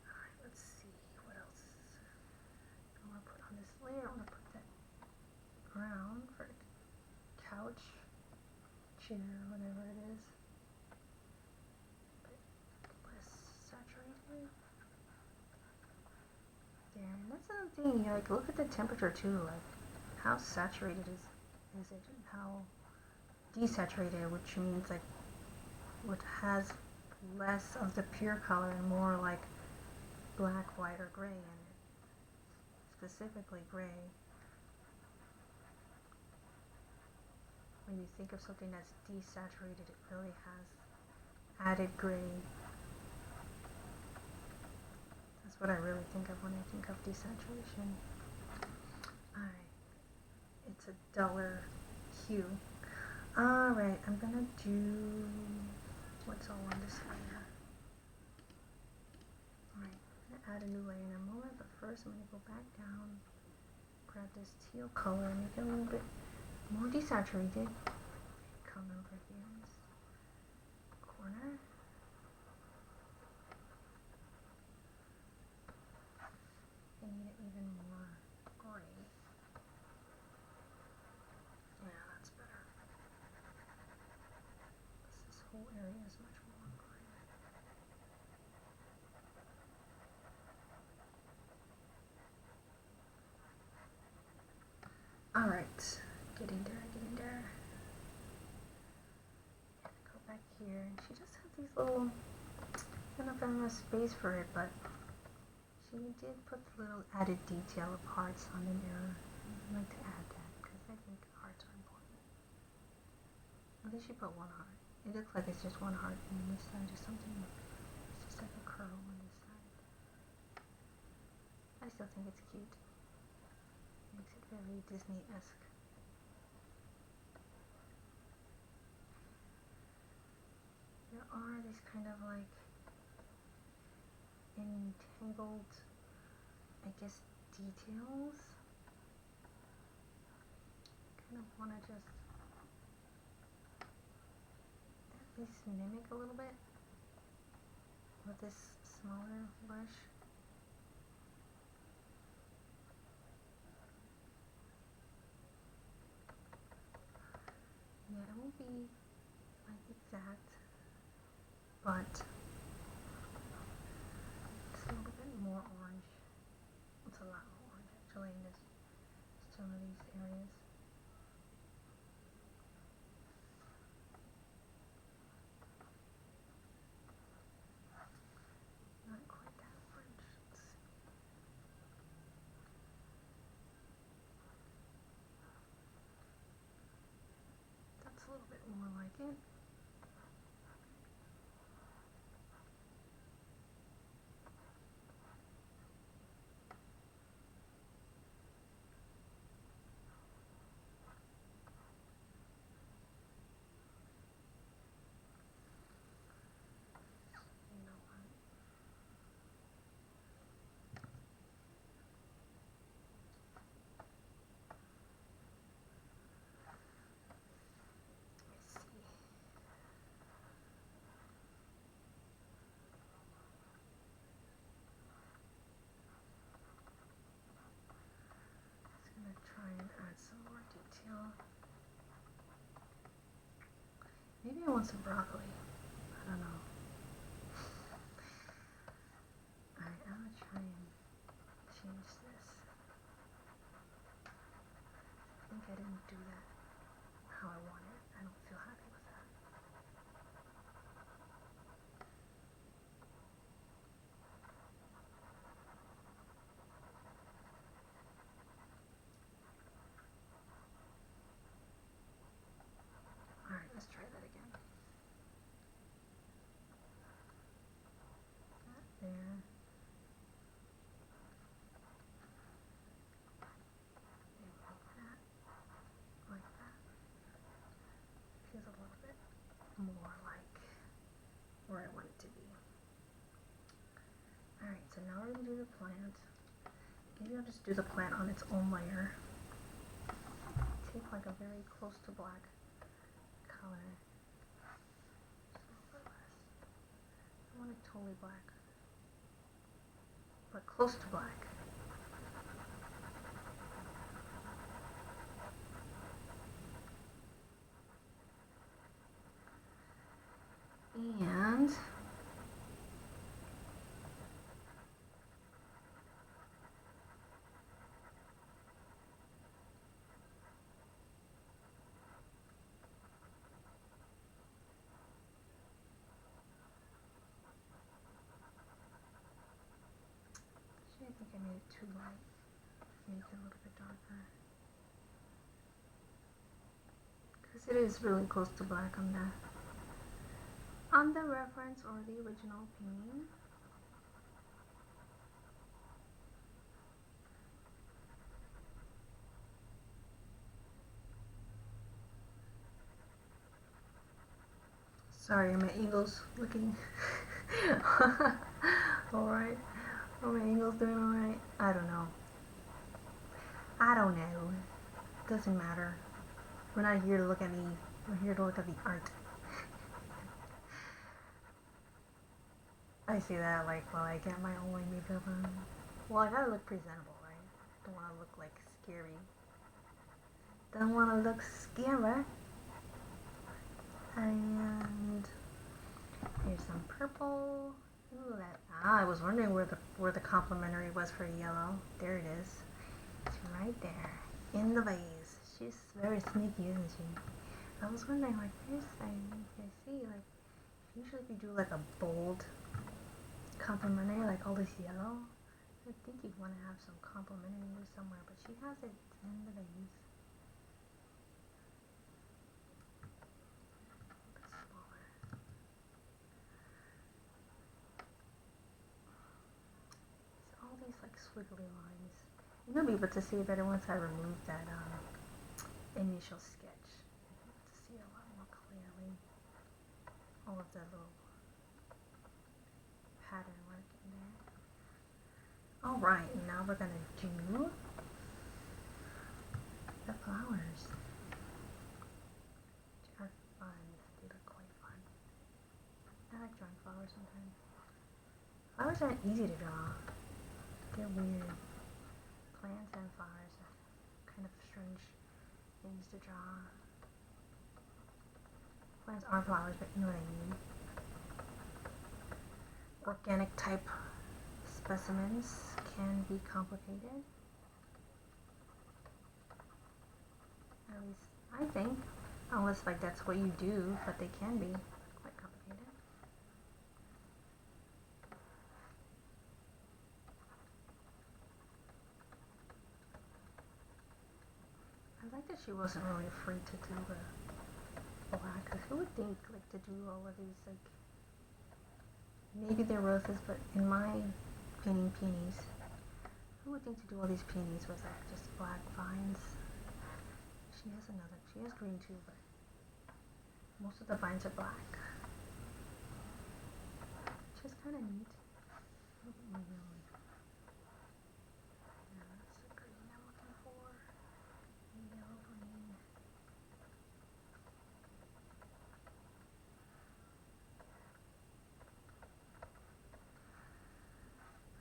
Alright, let's see, what else I want to put on this layer. I want to put that brown for couch, chair, whatever it is. A bit less saturated. There, and that's another thing, you like look at the temperature too, like how saturated is it and how desaturated, which means like what has less of the pure color and more like black, white, or gray in it. Specifically gray. When you think of something that's desaturated, it really has added gray. That's what I really think of when I think of desaturation. Alright, it's a duller hue. Alright, I'm gonna do what's all on this layer. Alright, I'm gonna add a new layer in a moment, but first I'm gonna go back down, grab this teal color, and make it a little bit more desaturated. Come over here in this corner. I need it even more gray. Yeah, that's better. This whole area is much more gray. Alright, getting there, getting there. Go back here, and she just has these little, I don't know if I have enough space for it, but she did put the little added detail of hearts on the mirror. I'd like to add that because I think hearts are important. At least she put one heart. It looks like it's just one heart, and this side is something, it's just like a curl on this side. I still think it's cute. Makes it very Disney-esque. There are these kind of like entangled, I guess, details. Kind of want to just at least mimic a little bit with this smaller brush. Yeah, it won't be like exact, but it's a little bit more orange. It's a lot more orange actually in some of these areas. Not quite that orange. Let's see. That's a little bit more like it. You know what? Let me see. Just gonna try and add some more detail. Maybe I want some broccoli. I don't know. Alright, I'm gonna try and change this. I think I didn't do that how I want it. I don't feel happy with that. Alright, let's try I didn't do the plant. Maybe I'll just do the plant on its own layer. Take like a very close to black color. I want it totally black, but close to black. And I think I made it too light. Make it a little bit darker. Because it is really close to black on the reference or the original painting. Sorry, my eagle's looking. Alright. Are my eagles doing alright? I don't know. Doesn't matter. We're not here to look at me. We're here to look at the art. I see that like while I get my only makeup on. Well, I gotta look presentable, right? Don't want to look like scary. Don't want to look scary. And here's some purple. Ooh, I was wondering where the complimentary was for yellow. There it is. It's right there in the vase. She's very sneaky, isn't she? I was wondering, like, here's thing. I see, like, usually if you do like a bold complimentary, like all this yellow, I think you'd want to have some complimentary somewhere, but she has it in the vase. Like squiggly lines. You'll be able to see it better once I remove that initial sketch. You'll be able to see it a lot more clearly. All of the little pattern work in there. Alright, now we're gonna do the flowers. Which are fun. They look quite fun. I like drawing flowers sometimes. Flowers aren't easy to draw. They're weird. Plants and flowers are kind of strange things to draw. Plants are flowers, but you know what I mean. Organic type specimens can be complicated. At least I think. Unless like that's what you do, but they can be quite complicated. I like that she wasn't really afraid to do the black, because who would think like to do all of these, like, maybe they're roses, but in my painting peonies, who would think to do all these peonies with like just black vines? She has green too, but most of the vines are black, which is kind of neat. A little bit more yellow. Yeah, that's the green I'm looking for. Yellow green.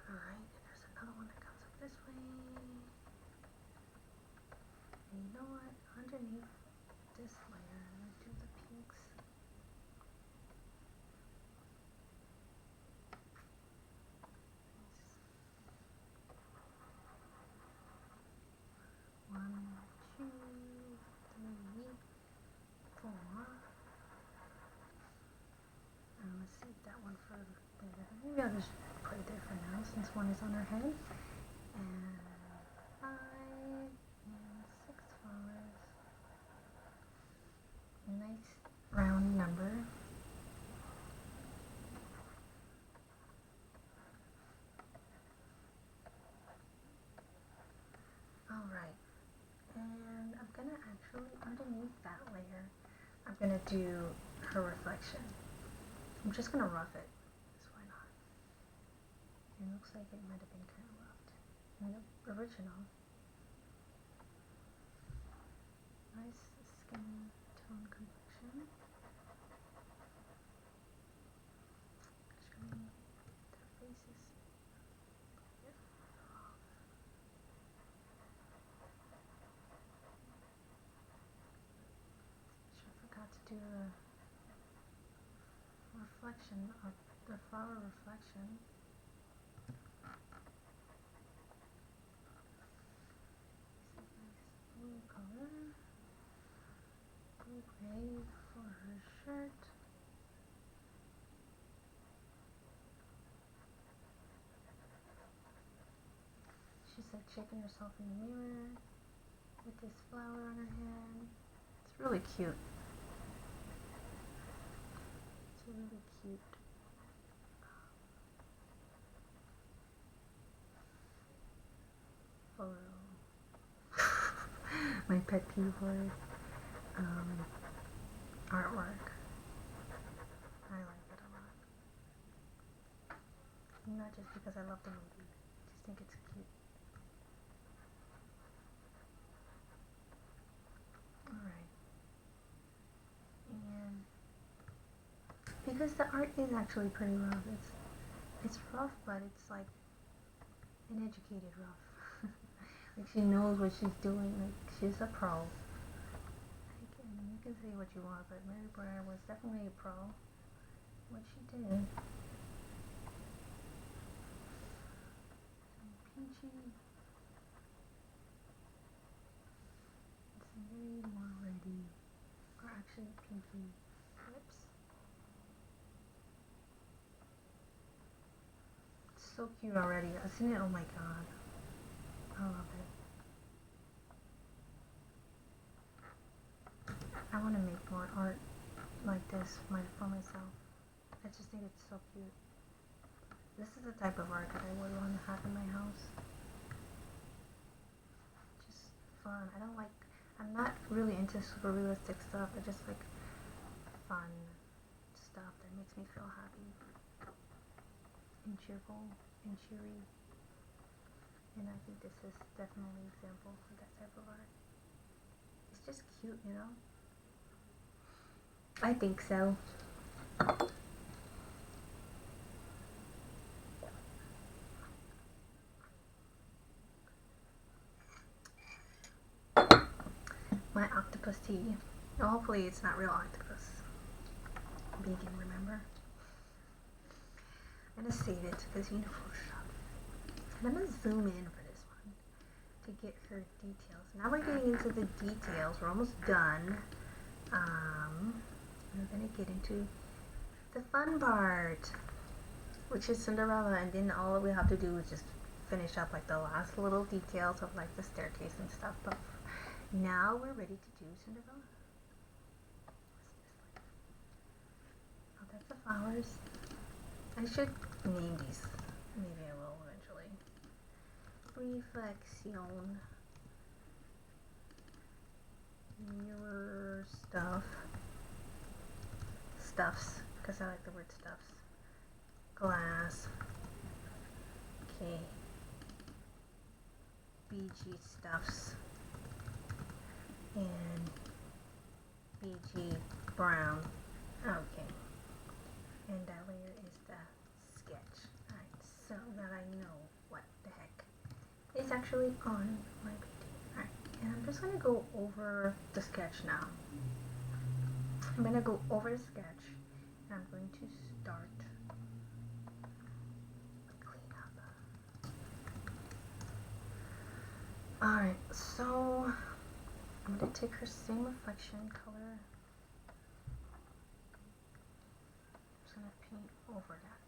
Alright, and there's another one that comes up this way. And you know what? Underneath this layer, I'm going to do the pinks. One, two, three, four. And let's save that one for later. Maybe I'll just put it there for now since one is on her head. And 5 and 6 flowers. Nice round number. Alright. And I'm gonna actually, underneath that layer, I'm gonna do her reflection. I'm just gonna rough it, because why not? It looks like it might have been kind of roughed in the original. Nice skin tone complexion. Actually, their faces. Yeah. Sure forgot to do the reflection of the flower reflection. Nice blue color. Blue gray for her shirt. She's like shaking herself in the mirror with this flower on her head. It's really cute. It's a really cute photo. My pet peeve word. Artwork. I like it a lot. Not just because I love the movie. I just think it's cute. Alright. And because the art is actually pretty rough. It's rough, but it's like an educated rough. Like she knows what she's doing. Like she's a pro. You can say what you want, but Mary Blair was definitely a pro. What she did. Some peachy. Some very more ready, or actually pinky lips. It's so cute already. I've seen it. Oh my god. I love it. I want to make more art like this for myself. I just think it's so cute. This is the type of art that I would want to have in my house. Just fun. I'm not really into super realistic stuff. I just like fun stuff that makes me feel happy and cheerful and cheery. And I think this is definitely an example of that type of art. It's just cute, you know? I think so. My octopus tea. Well, hopefully it's not real octopus. Vegan, remember? I'm gonna save it to this uniform shop. And I'm gonna zoom in for this one to get her details. Now we're getting into the details. We're almost done. We're gonna get into the fun part, which is Cinderella, and then all we have to do is just finish up like the last little details of like the staircase and stuff. But now we're ready to do Cinderella. Oh, that's the flowers. I should name these. Maybe I will eventually. Reflection. Mirror stuff. Stuffs, because I like the word stuffs. Glass. Okay. BG stuffs. And BG brown. Okay. And that layer is the sketch. Alright, so that I know what the heck is actually on my painting. Alright, and I'm just going to go over the sketch now. I'm going to go over the sketch, and I'm going to start clean up. Alright, so I'm going to take her same reflection color. I'm just going to paint over that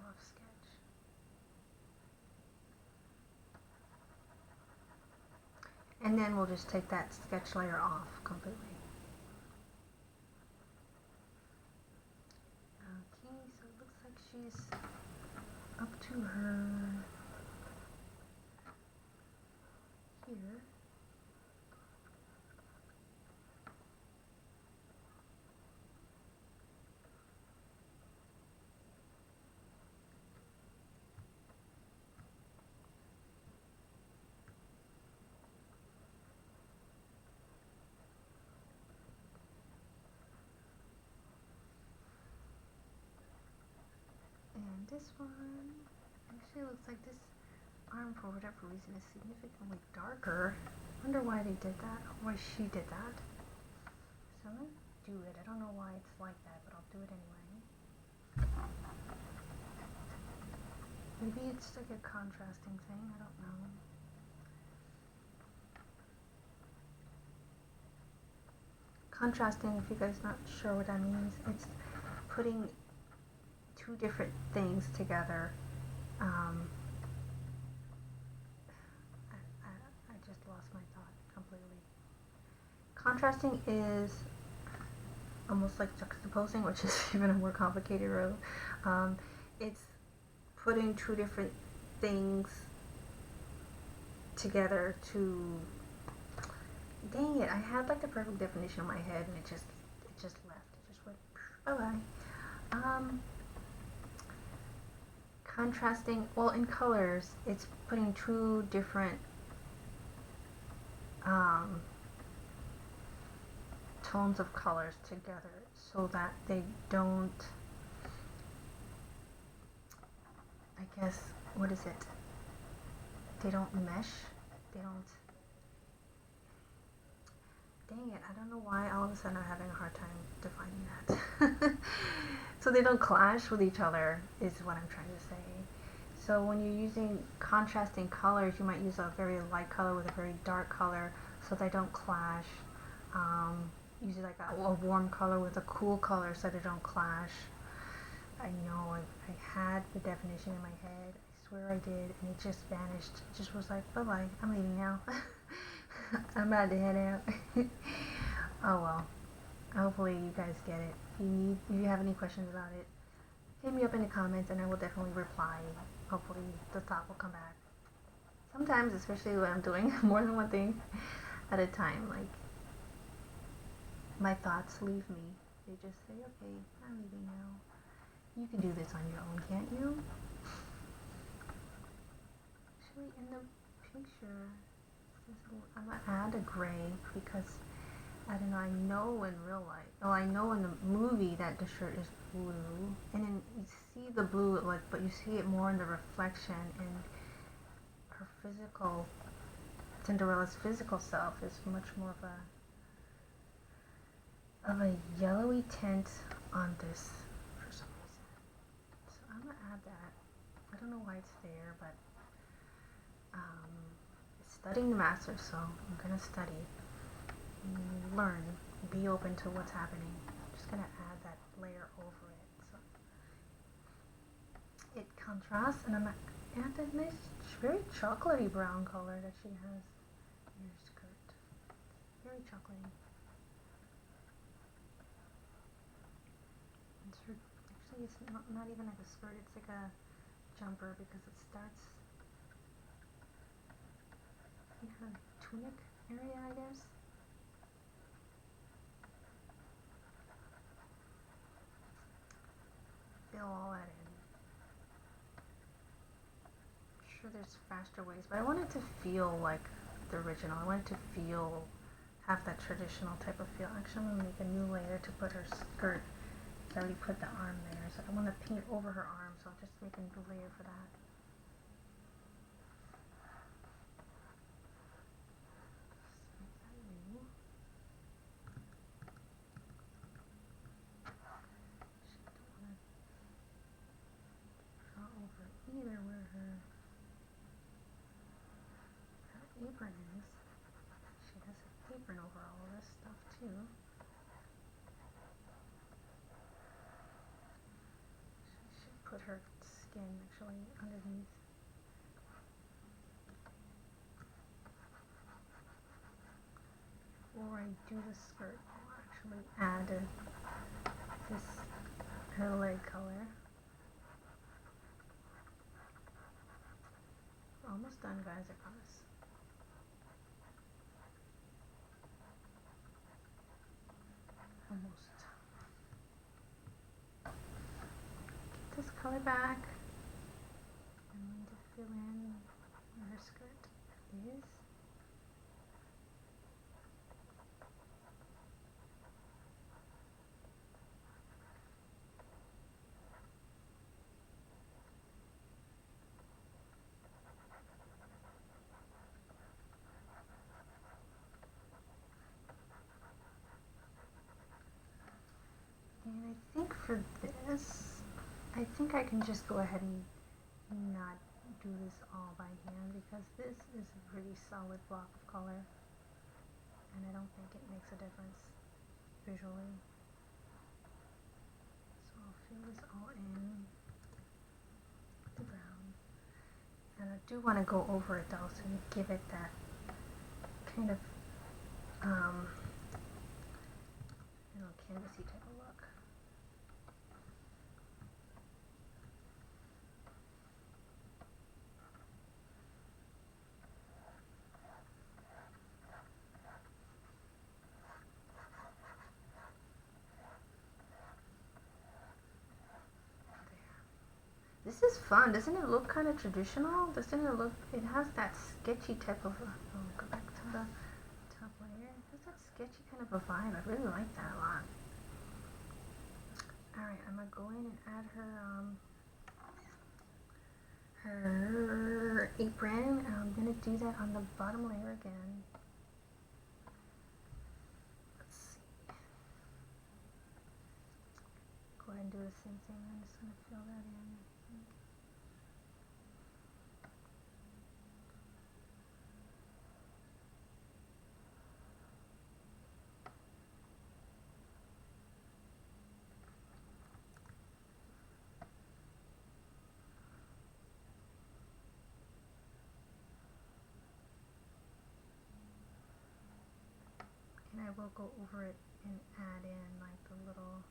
rough sketch. And then we'll just take that sketch layer off completely. Okay, so it looks like she's up to her here. this one actually looks like this arm, for whatever reason, is significantly darker. Wonder why they did that, or why she did that. So I'm gonna do it. I don't know why it's like that, but I'll do it anyway. Maybe it's like a contrasting thing, I don't know. Contrasting, if you guys not sure what that means, it's putting two different things together. I just lost my thought completely. Contrasting is almost like juxtaposing, which is even a more complicated road. It's putting two different things together to, dang it, I had like the perfect definition in my head and it just left. It just went bye-bye. Contrasting, well, in colors, it's putting two different tones of colors together so that they don't, I guess, what is it? They don't mesh. They don't, dang it, I don't know why all of a sudden I'm having a hard time defining that. So they don't clash with each other is what I'm trying to say. So when you're using contrasting colors, you might use a very light color with a very dark color so they don't clash. Use like a warm color with a cool color so they don't clash. I know I had the definition in my head. I swear I did, and it just vanished. It just was like, bye-bye, I'm leaving now. I'm about to head out. Oh well. Hopefully you guys get it. If you have any questions about it, hit me up in the comments and I will definitely reply. Hopefully the thought will come back. Sometimes, especially when I'm doing more than one thing at a time, like my thoughts leave me. They just say, okay, I'm leaving now. You can do this on your own, can't you? Actually, in the picture, I'm gonna add a gray because I don't know, I know in real life, I know in the movie that the shirt is blue, and then you see the blue, like, but you see it more in the reflection, and her physical, Cinderella's physical self is much more of a yellowy tint on this for some reason. So I'm gonna add that. I don't know why it's there, but it's studying the master, so I'm gonna study. Learn, be open to what's happening. I'm just gonna add that layer over it so it contrasts, and I'm gonna add that nice, very chocolatey brown color that she has in her skirt. Very chocolatey. Actually, it's not even like a skirt. It's like a jumper because it starts in her tunic area, I guess. Fill all that in. I'm sure there's faster ways, but I want it to feel like the original. I want it to have that traditional type of feel. Actually, I'm going to make a new layer to put her skirt. I already put the arm there, so I want to paint over her arm, so I'll just make a new layer for that. Either where her apron is. She has an apron over all of this stuff too. She should put her skin actually underneath. Before I do the skirt, I'll actually add her leg color. We're almost done, guys, I promise. Almost. Get this color back. I'm going to fill in where her skirt is. for this, I think I can just go ahead and not do this all by hand because this is a pretty solid block of color and I don't think it makes a difference visually. So I'll fill this all in with the brown. And I do want to go over it though, so you give it that kind of canvasy type of look. This is fun. Doesn't it look kind of traditional? Doesn't it look, it has that sketchy type of, go back to the top layer. It has that sketchy kind of a vibe. I really like that a lot. Alright, I'm going to go in and add her apron. And I'm going to do that on the bottom layer again. Let's see. Go ahead and do the same thing. I'm just going to fill that in. And I will go over it and add in like the little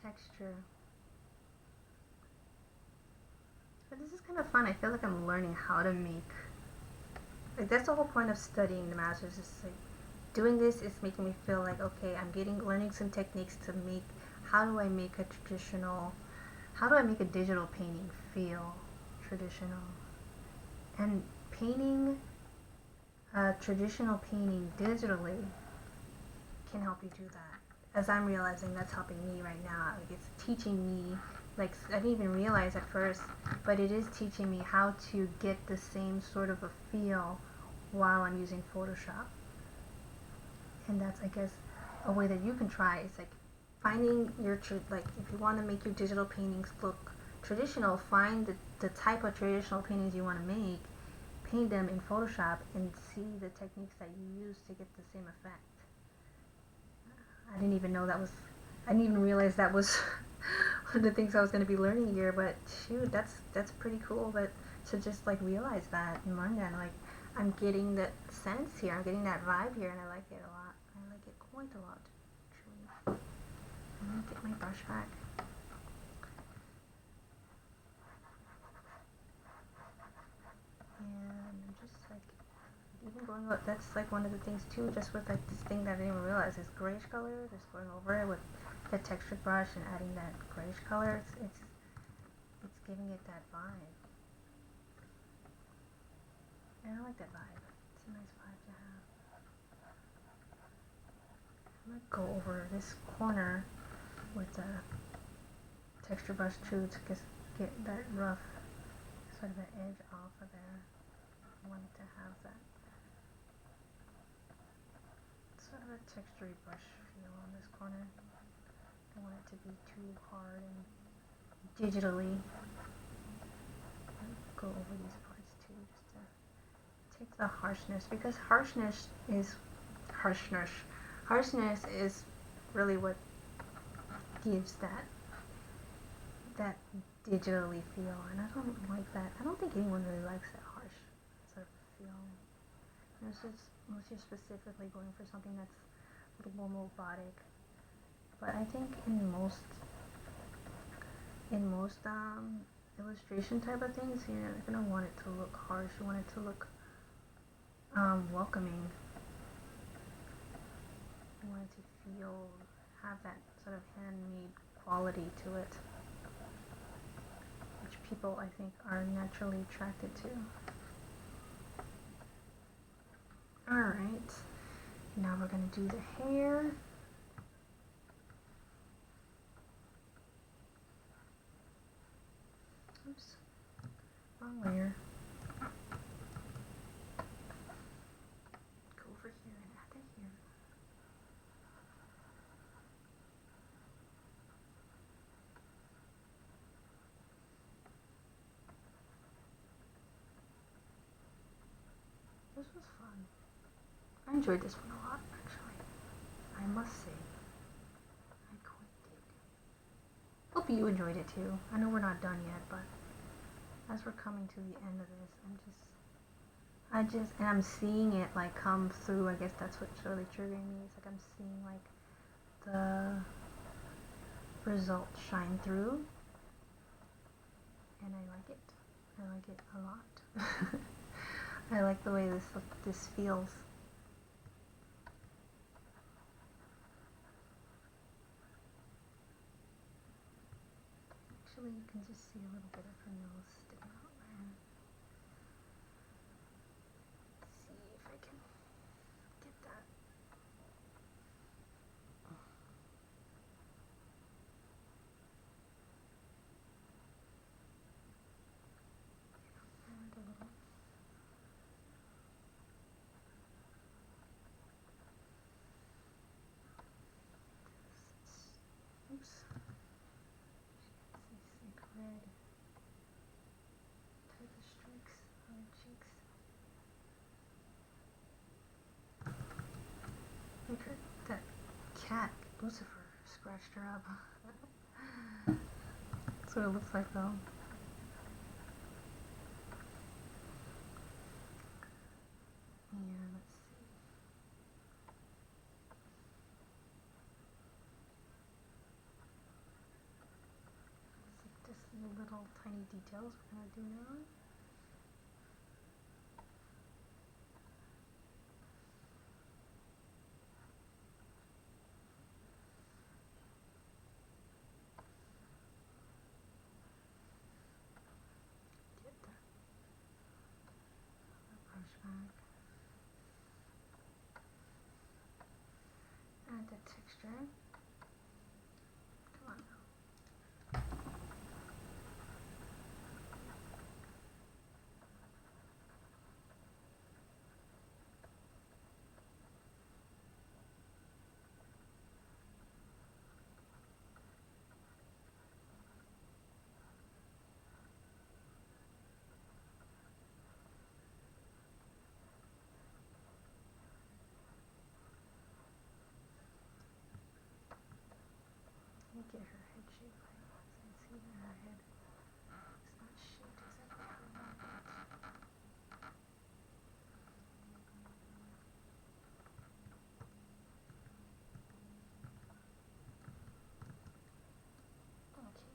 texture. But this is kind of fun. I feel like I'm learning how to make, like that's the whole point of studying the masters, is like doing this is making me feel like, okay, I'm learning some techniques to make, how do I make a digital painting feel traditional? And painting a traditional painting digitally can help you do that. As I'm realizing, that's helping me right now. Like, it's teaching me, like I didn't even realize at first, but it is teaching me how to get the same sort of a feel while I'm using Photoshop. And that's, I guess, a way that you can try. It's like finding your, like if you want to make your digital paintings look traditional, find the type of traditional paintings you want to make, paint them in Photoshop, and see the techniques that you use to get the same effect. I didn't even realize that was one of the things I was going to be learning here, but shoot, that's pretty cool. But to just like realize that and learn that, like I'm getting that sense here, I'm getting that vibe here, and I like it a lot. I like it quite a lot, actually. I'm going to get my brush back. And I'm just like, even going up, that's like one of the things too, just with like this thing that I didn't even realize is grayish color, just going over it with the textured brush and adding that grayish color, it's giving it that vibe. And I like that vibe. It's a nice vibe to have. I'm gonna go over this corner with the texture brush too to just get that rough sort of an edge off of there. I want it to have that sort of a textury brush feel on this corner. Don't want it to be too hard and digitally. Go over these parts too, just to take the harshness, because harshness is really what gives that digitally feel, and I don't like that. I don't think anyone really likes that harsh sort of feel. Unless you're specifically going for something that's a little more robotic. But I think in most illustration type of things, you're gonna want it to look harsh. You want it to look welcoming. You want it to have that sort of handmade quality to it, which people, I think, are naturally attracted to. Alright, now we're going to do the hair. Oops, wrong layer. Go over here and add that here. was fun. I enjoyed this one a lot, actually. I must say. I quite did. Hope you enjoyed it too. I know we're not done yet, but as we're coming to the end of this, and I'm seeing it like come through. I guess that's what's really triggering me. It's like I'm seeing like the result shine through, and I like it. I like it a lot. I like the way this feels. Actually, you can just see a little bit of her nose sticking out there. Let's see if I can get that. And a little. Oops. Sick red type of streaks on her cheeks. Like that cat, Lucifer, scratched her up. That's what it looks like though. And let's see. Just little tiny details we're gonna do now. Get that brush back. Add the texture. Come on now. Get her head shape right. So you see that her head is not shaped exactly how we want it. Okay.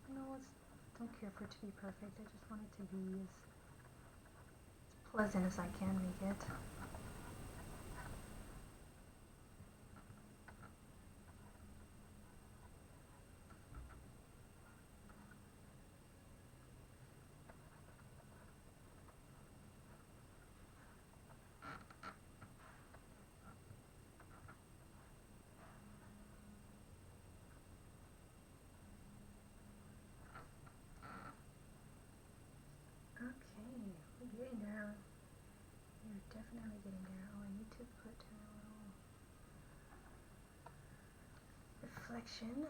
You know, don't care for it to be perfect. I just want it to be as pleasant as I can make it. Okay, we're getting there. We're definitely getting there. Oh, I need to put a little reflection.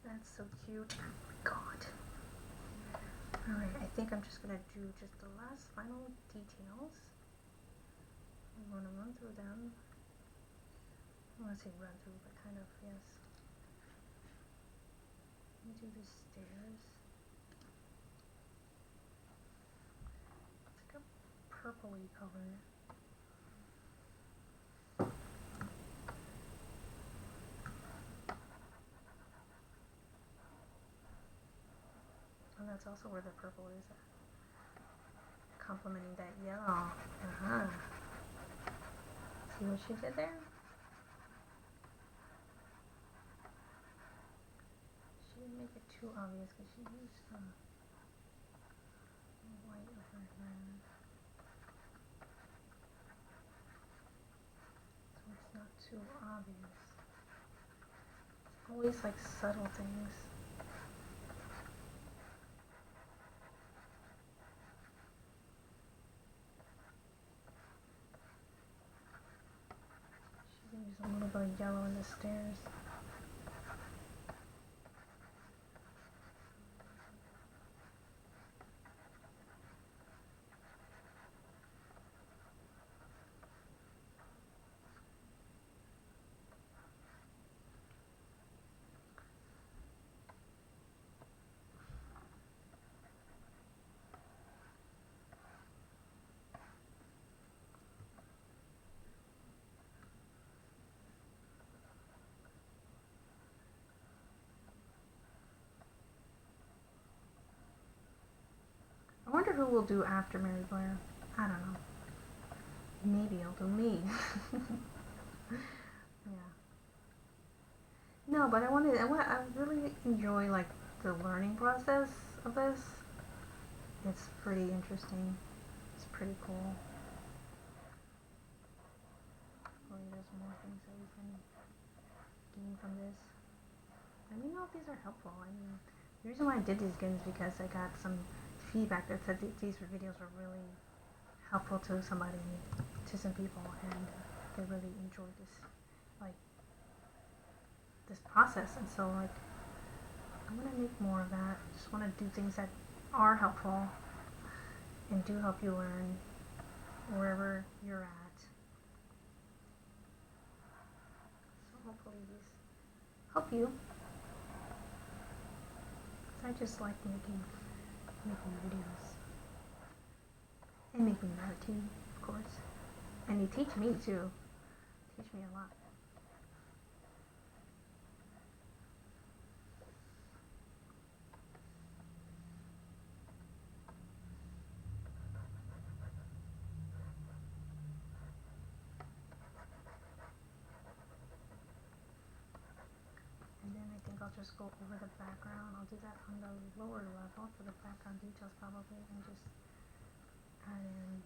That's so cute. Oh my god. Alright, I think I'm just gonna do just the last final details. I'm gonna run through them. I don't want to say run through, but kind of, yes. Let me do the stairs. It's like a purpley color. And that's also where the purple is at. Complementing that yellow. See what she did there? She didn't make it too obvious because she used some white color here. So it's not too obvious. It's always like subtle things. She's gonna use a little bit of yellow in the stairs. I wonder who will do after Mary Blair. I don't know. Maybe he'll do me. Yeah. No, but I really enjoy like the learning process of this. It's pretty interesting. It's pretty cool. Hopefully there's more things that we can gain from this. Let me know if these are helpful. I mean, the reason why I did these games is because I got some feedback that said these videos were really helpful to somebody, to some people, and they really enjoyed this process. And so like, I'm gonna make more of that. Just want to do things that are helpful and do help you learn wherever you're at. So hopefully these help you. I just like making videos. And making art too, of course. And you teach me too. Teach me a lot. And then I think I'll just go over the background. I'll do that on the lower level for the background details probably, and just add in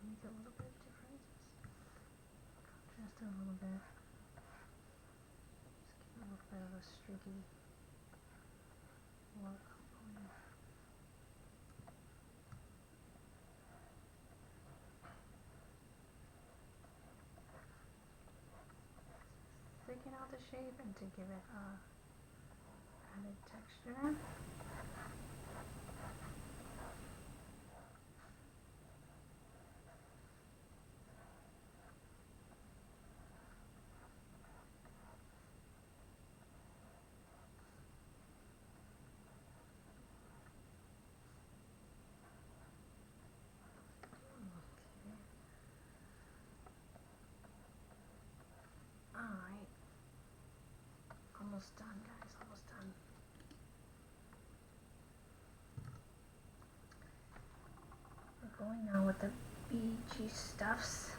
make it a little bit different. Just contrast it a little bit. Just give it a little bit of a streaky look. Thicken out the shape and to give it added texture. Alright. Almost done, guys. Almost done. We're going now with the BG stuffs.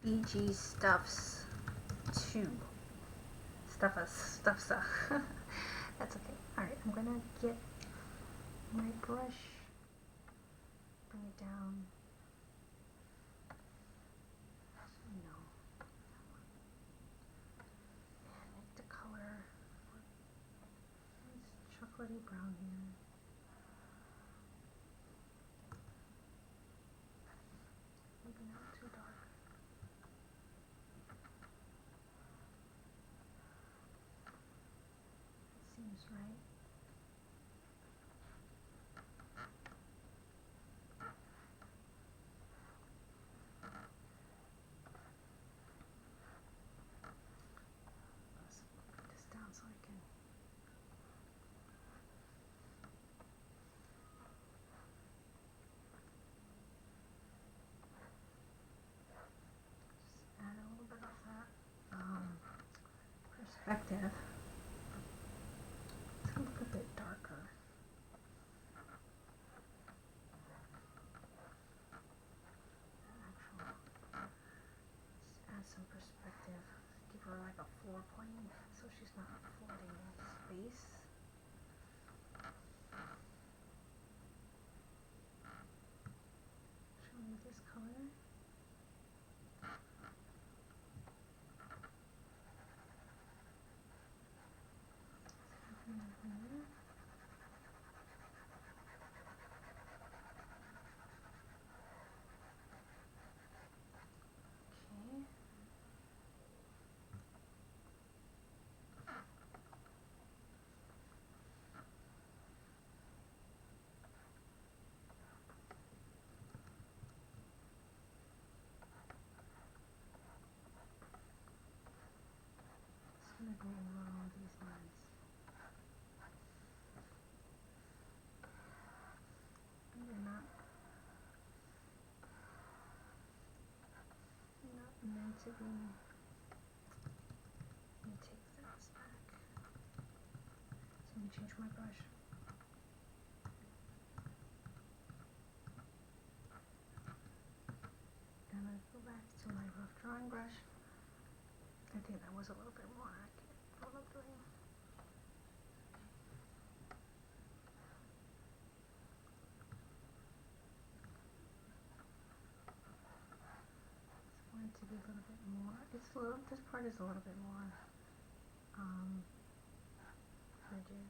BG stuffs 2. Stuffs. That's okay. Alright, I'm gonna get my brush, bring it down. So you know. And make the color nice chocolatey brown here. Maybe not too dark. It seems right. Let's put this down so I can floor plane so she's not flooding in space. Show me this color. I'm gonna go along these lines. They're not meant to be. Let me take this back. So let me change my brush. And I go back to my rough drawing brush. I think that was a little bit more accurate for what I'm doing. I want it to be a little bit more. It's a little. This part is a little bit more rigid.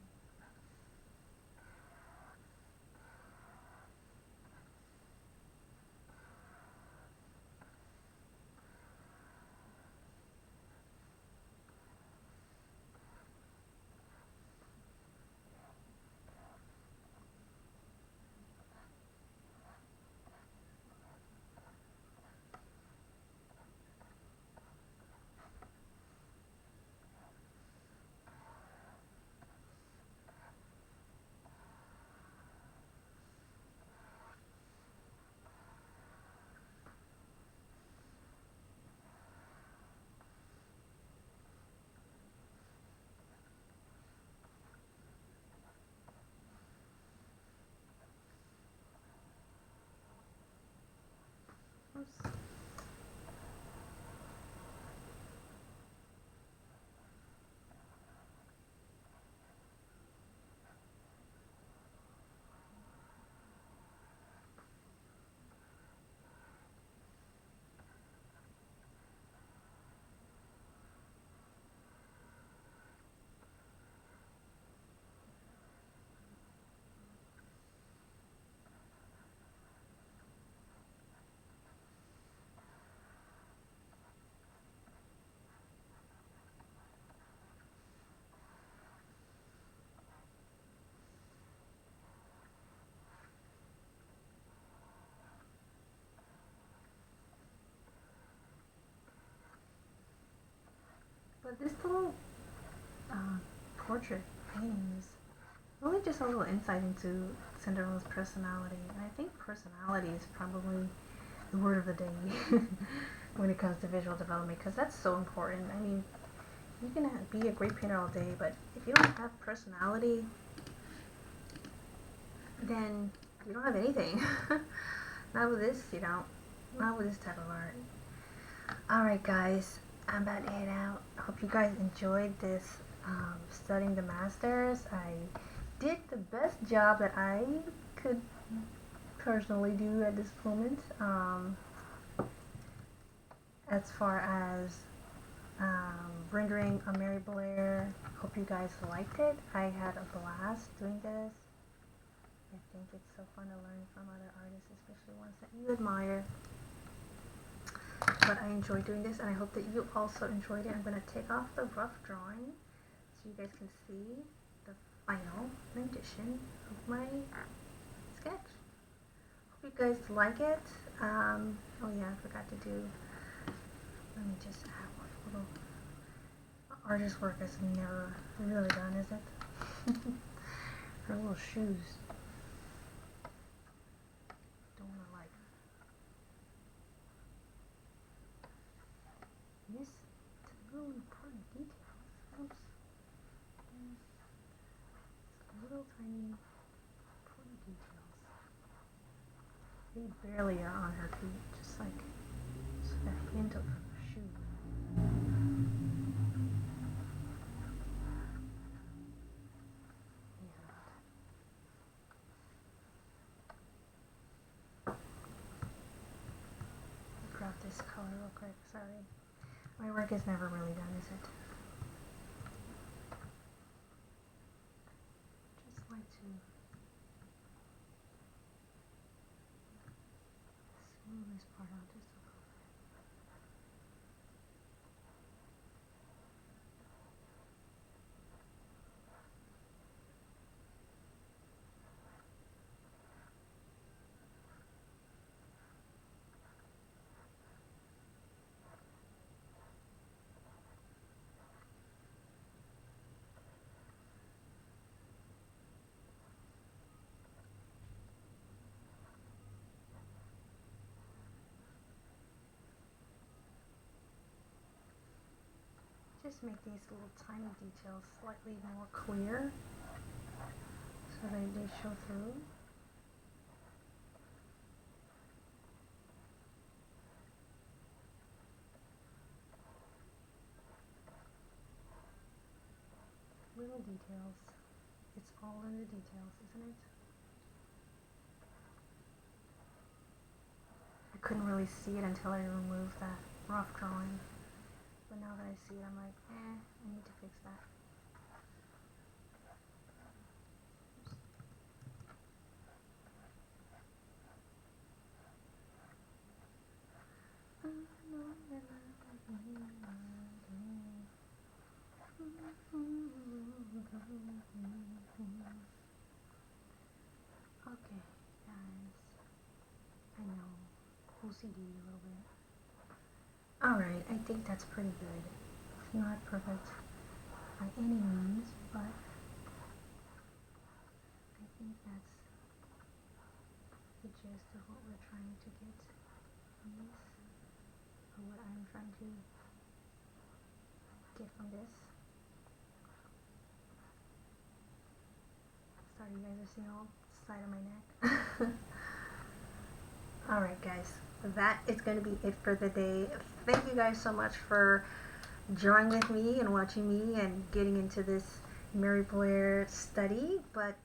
Oops. But this little portrait painting is really just a little insight into Cinderella's personality. And I think personality is probably the word of the day when it comes to visual development, because that's so important. I mean, you can be a great painter all day, but if you don't have personality, then you don't have anything. Not with this, you don't. Not with this type of art. Alright guys, I'm about to head out. I hope you guys enjoyed this studying the masters. I did the best job that I could personally do at this moment. As far as rendering a Mary Blair, hope you guys liked it. I had a blast doing this. I think it's so fun to learn from other artists, especially ones that you admire. But I enjoyed doing this, and I hope that you also enjoyed it. I'm going to take off the rough drawing so you guys can see the final rendition of my sketch. Hope you guys like it. Oh yeah, I forgot to do, let me just add one little, artist work is never really done, is it? Her little shoes. Don't want to like miss the little important details. Oops. Little tiny important details. They barely are on her feet, just like a hint of shoe. this color real quick. Sorry. My work is never really done, is it? Just like to smooth this part out just a little bit. Just make these little tiny details slightly more clear so they show through. Little details. It's all in the details, isn't it? I couldn't really see it until I removed that rough drawing. But now that I see it, I'm like, I need to fix that. Okay, guys. I know. OCD a little bit. Alright, I think that's pretty good. It's not perfect by any means, but I think that's the gist of what we're trying to get from this, or what I'm trying to get from this. Sorry, you guys are seeing all side of my neck. Alright guys, that is going to be it for the day. Thank you guys so much for drawing with me and watching me and getting into this Mary Blair study. But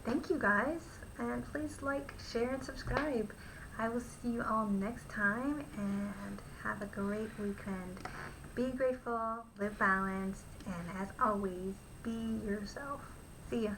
thank you guys, and please like, share, and subscribe. I will see you all next time, and have a great weekend. Be grateful, live balanced, and as always, be yourself. See ya.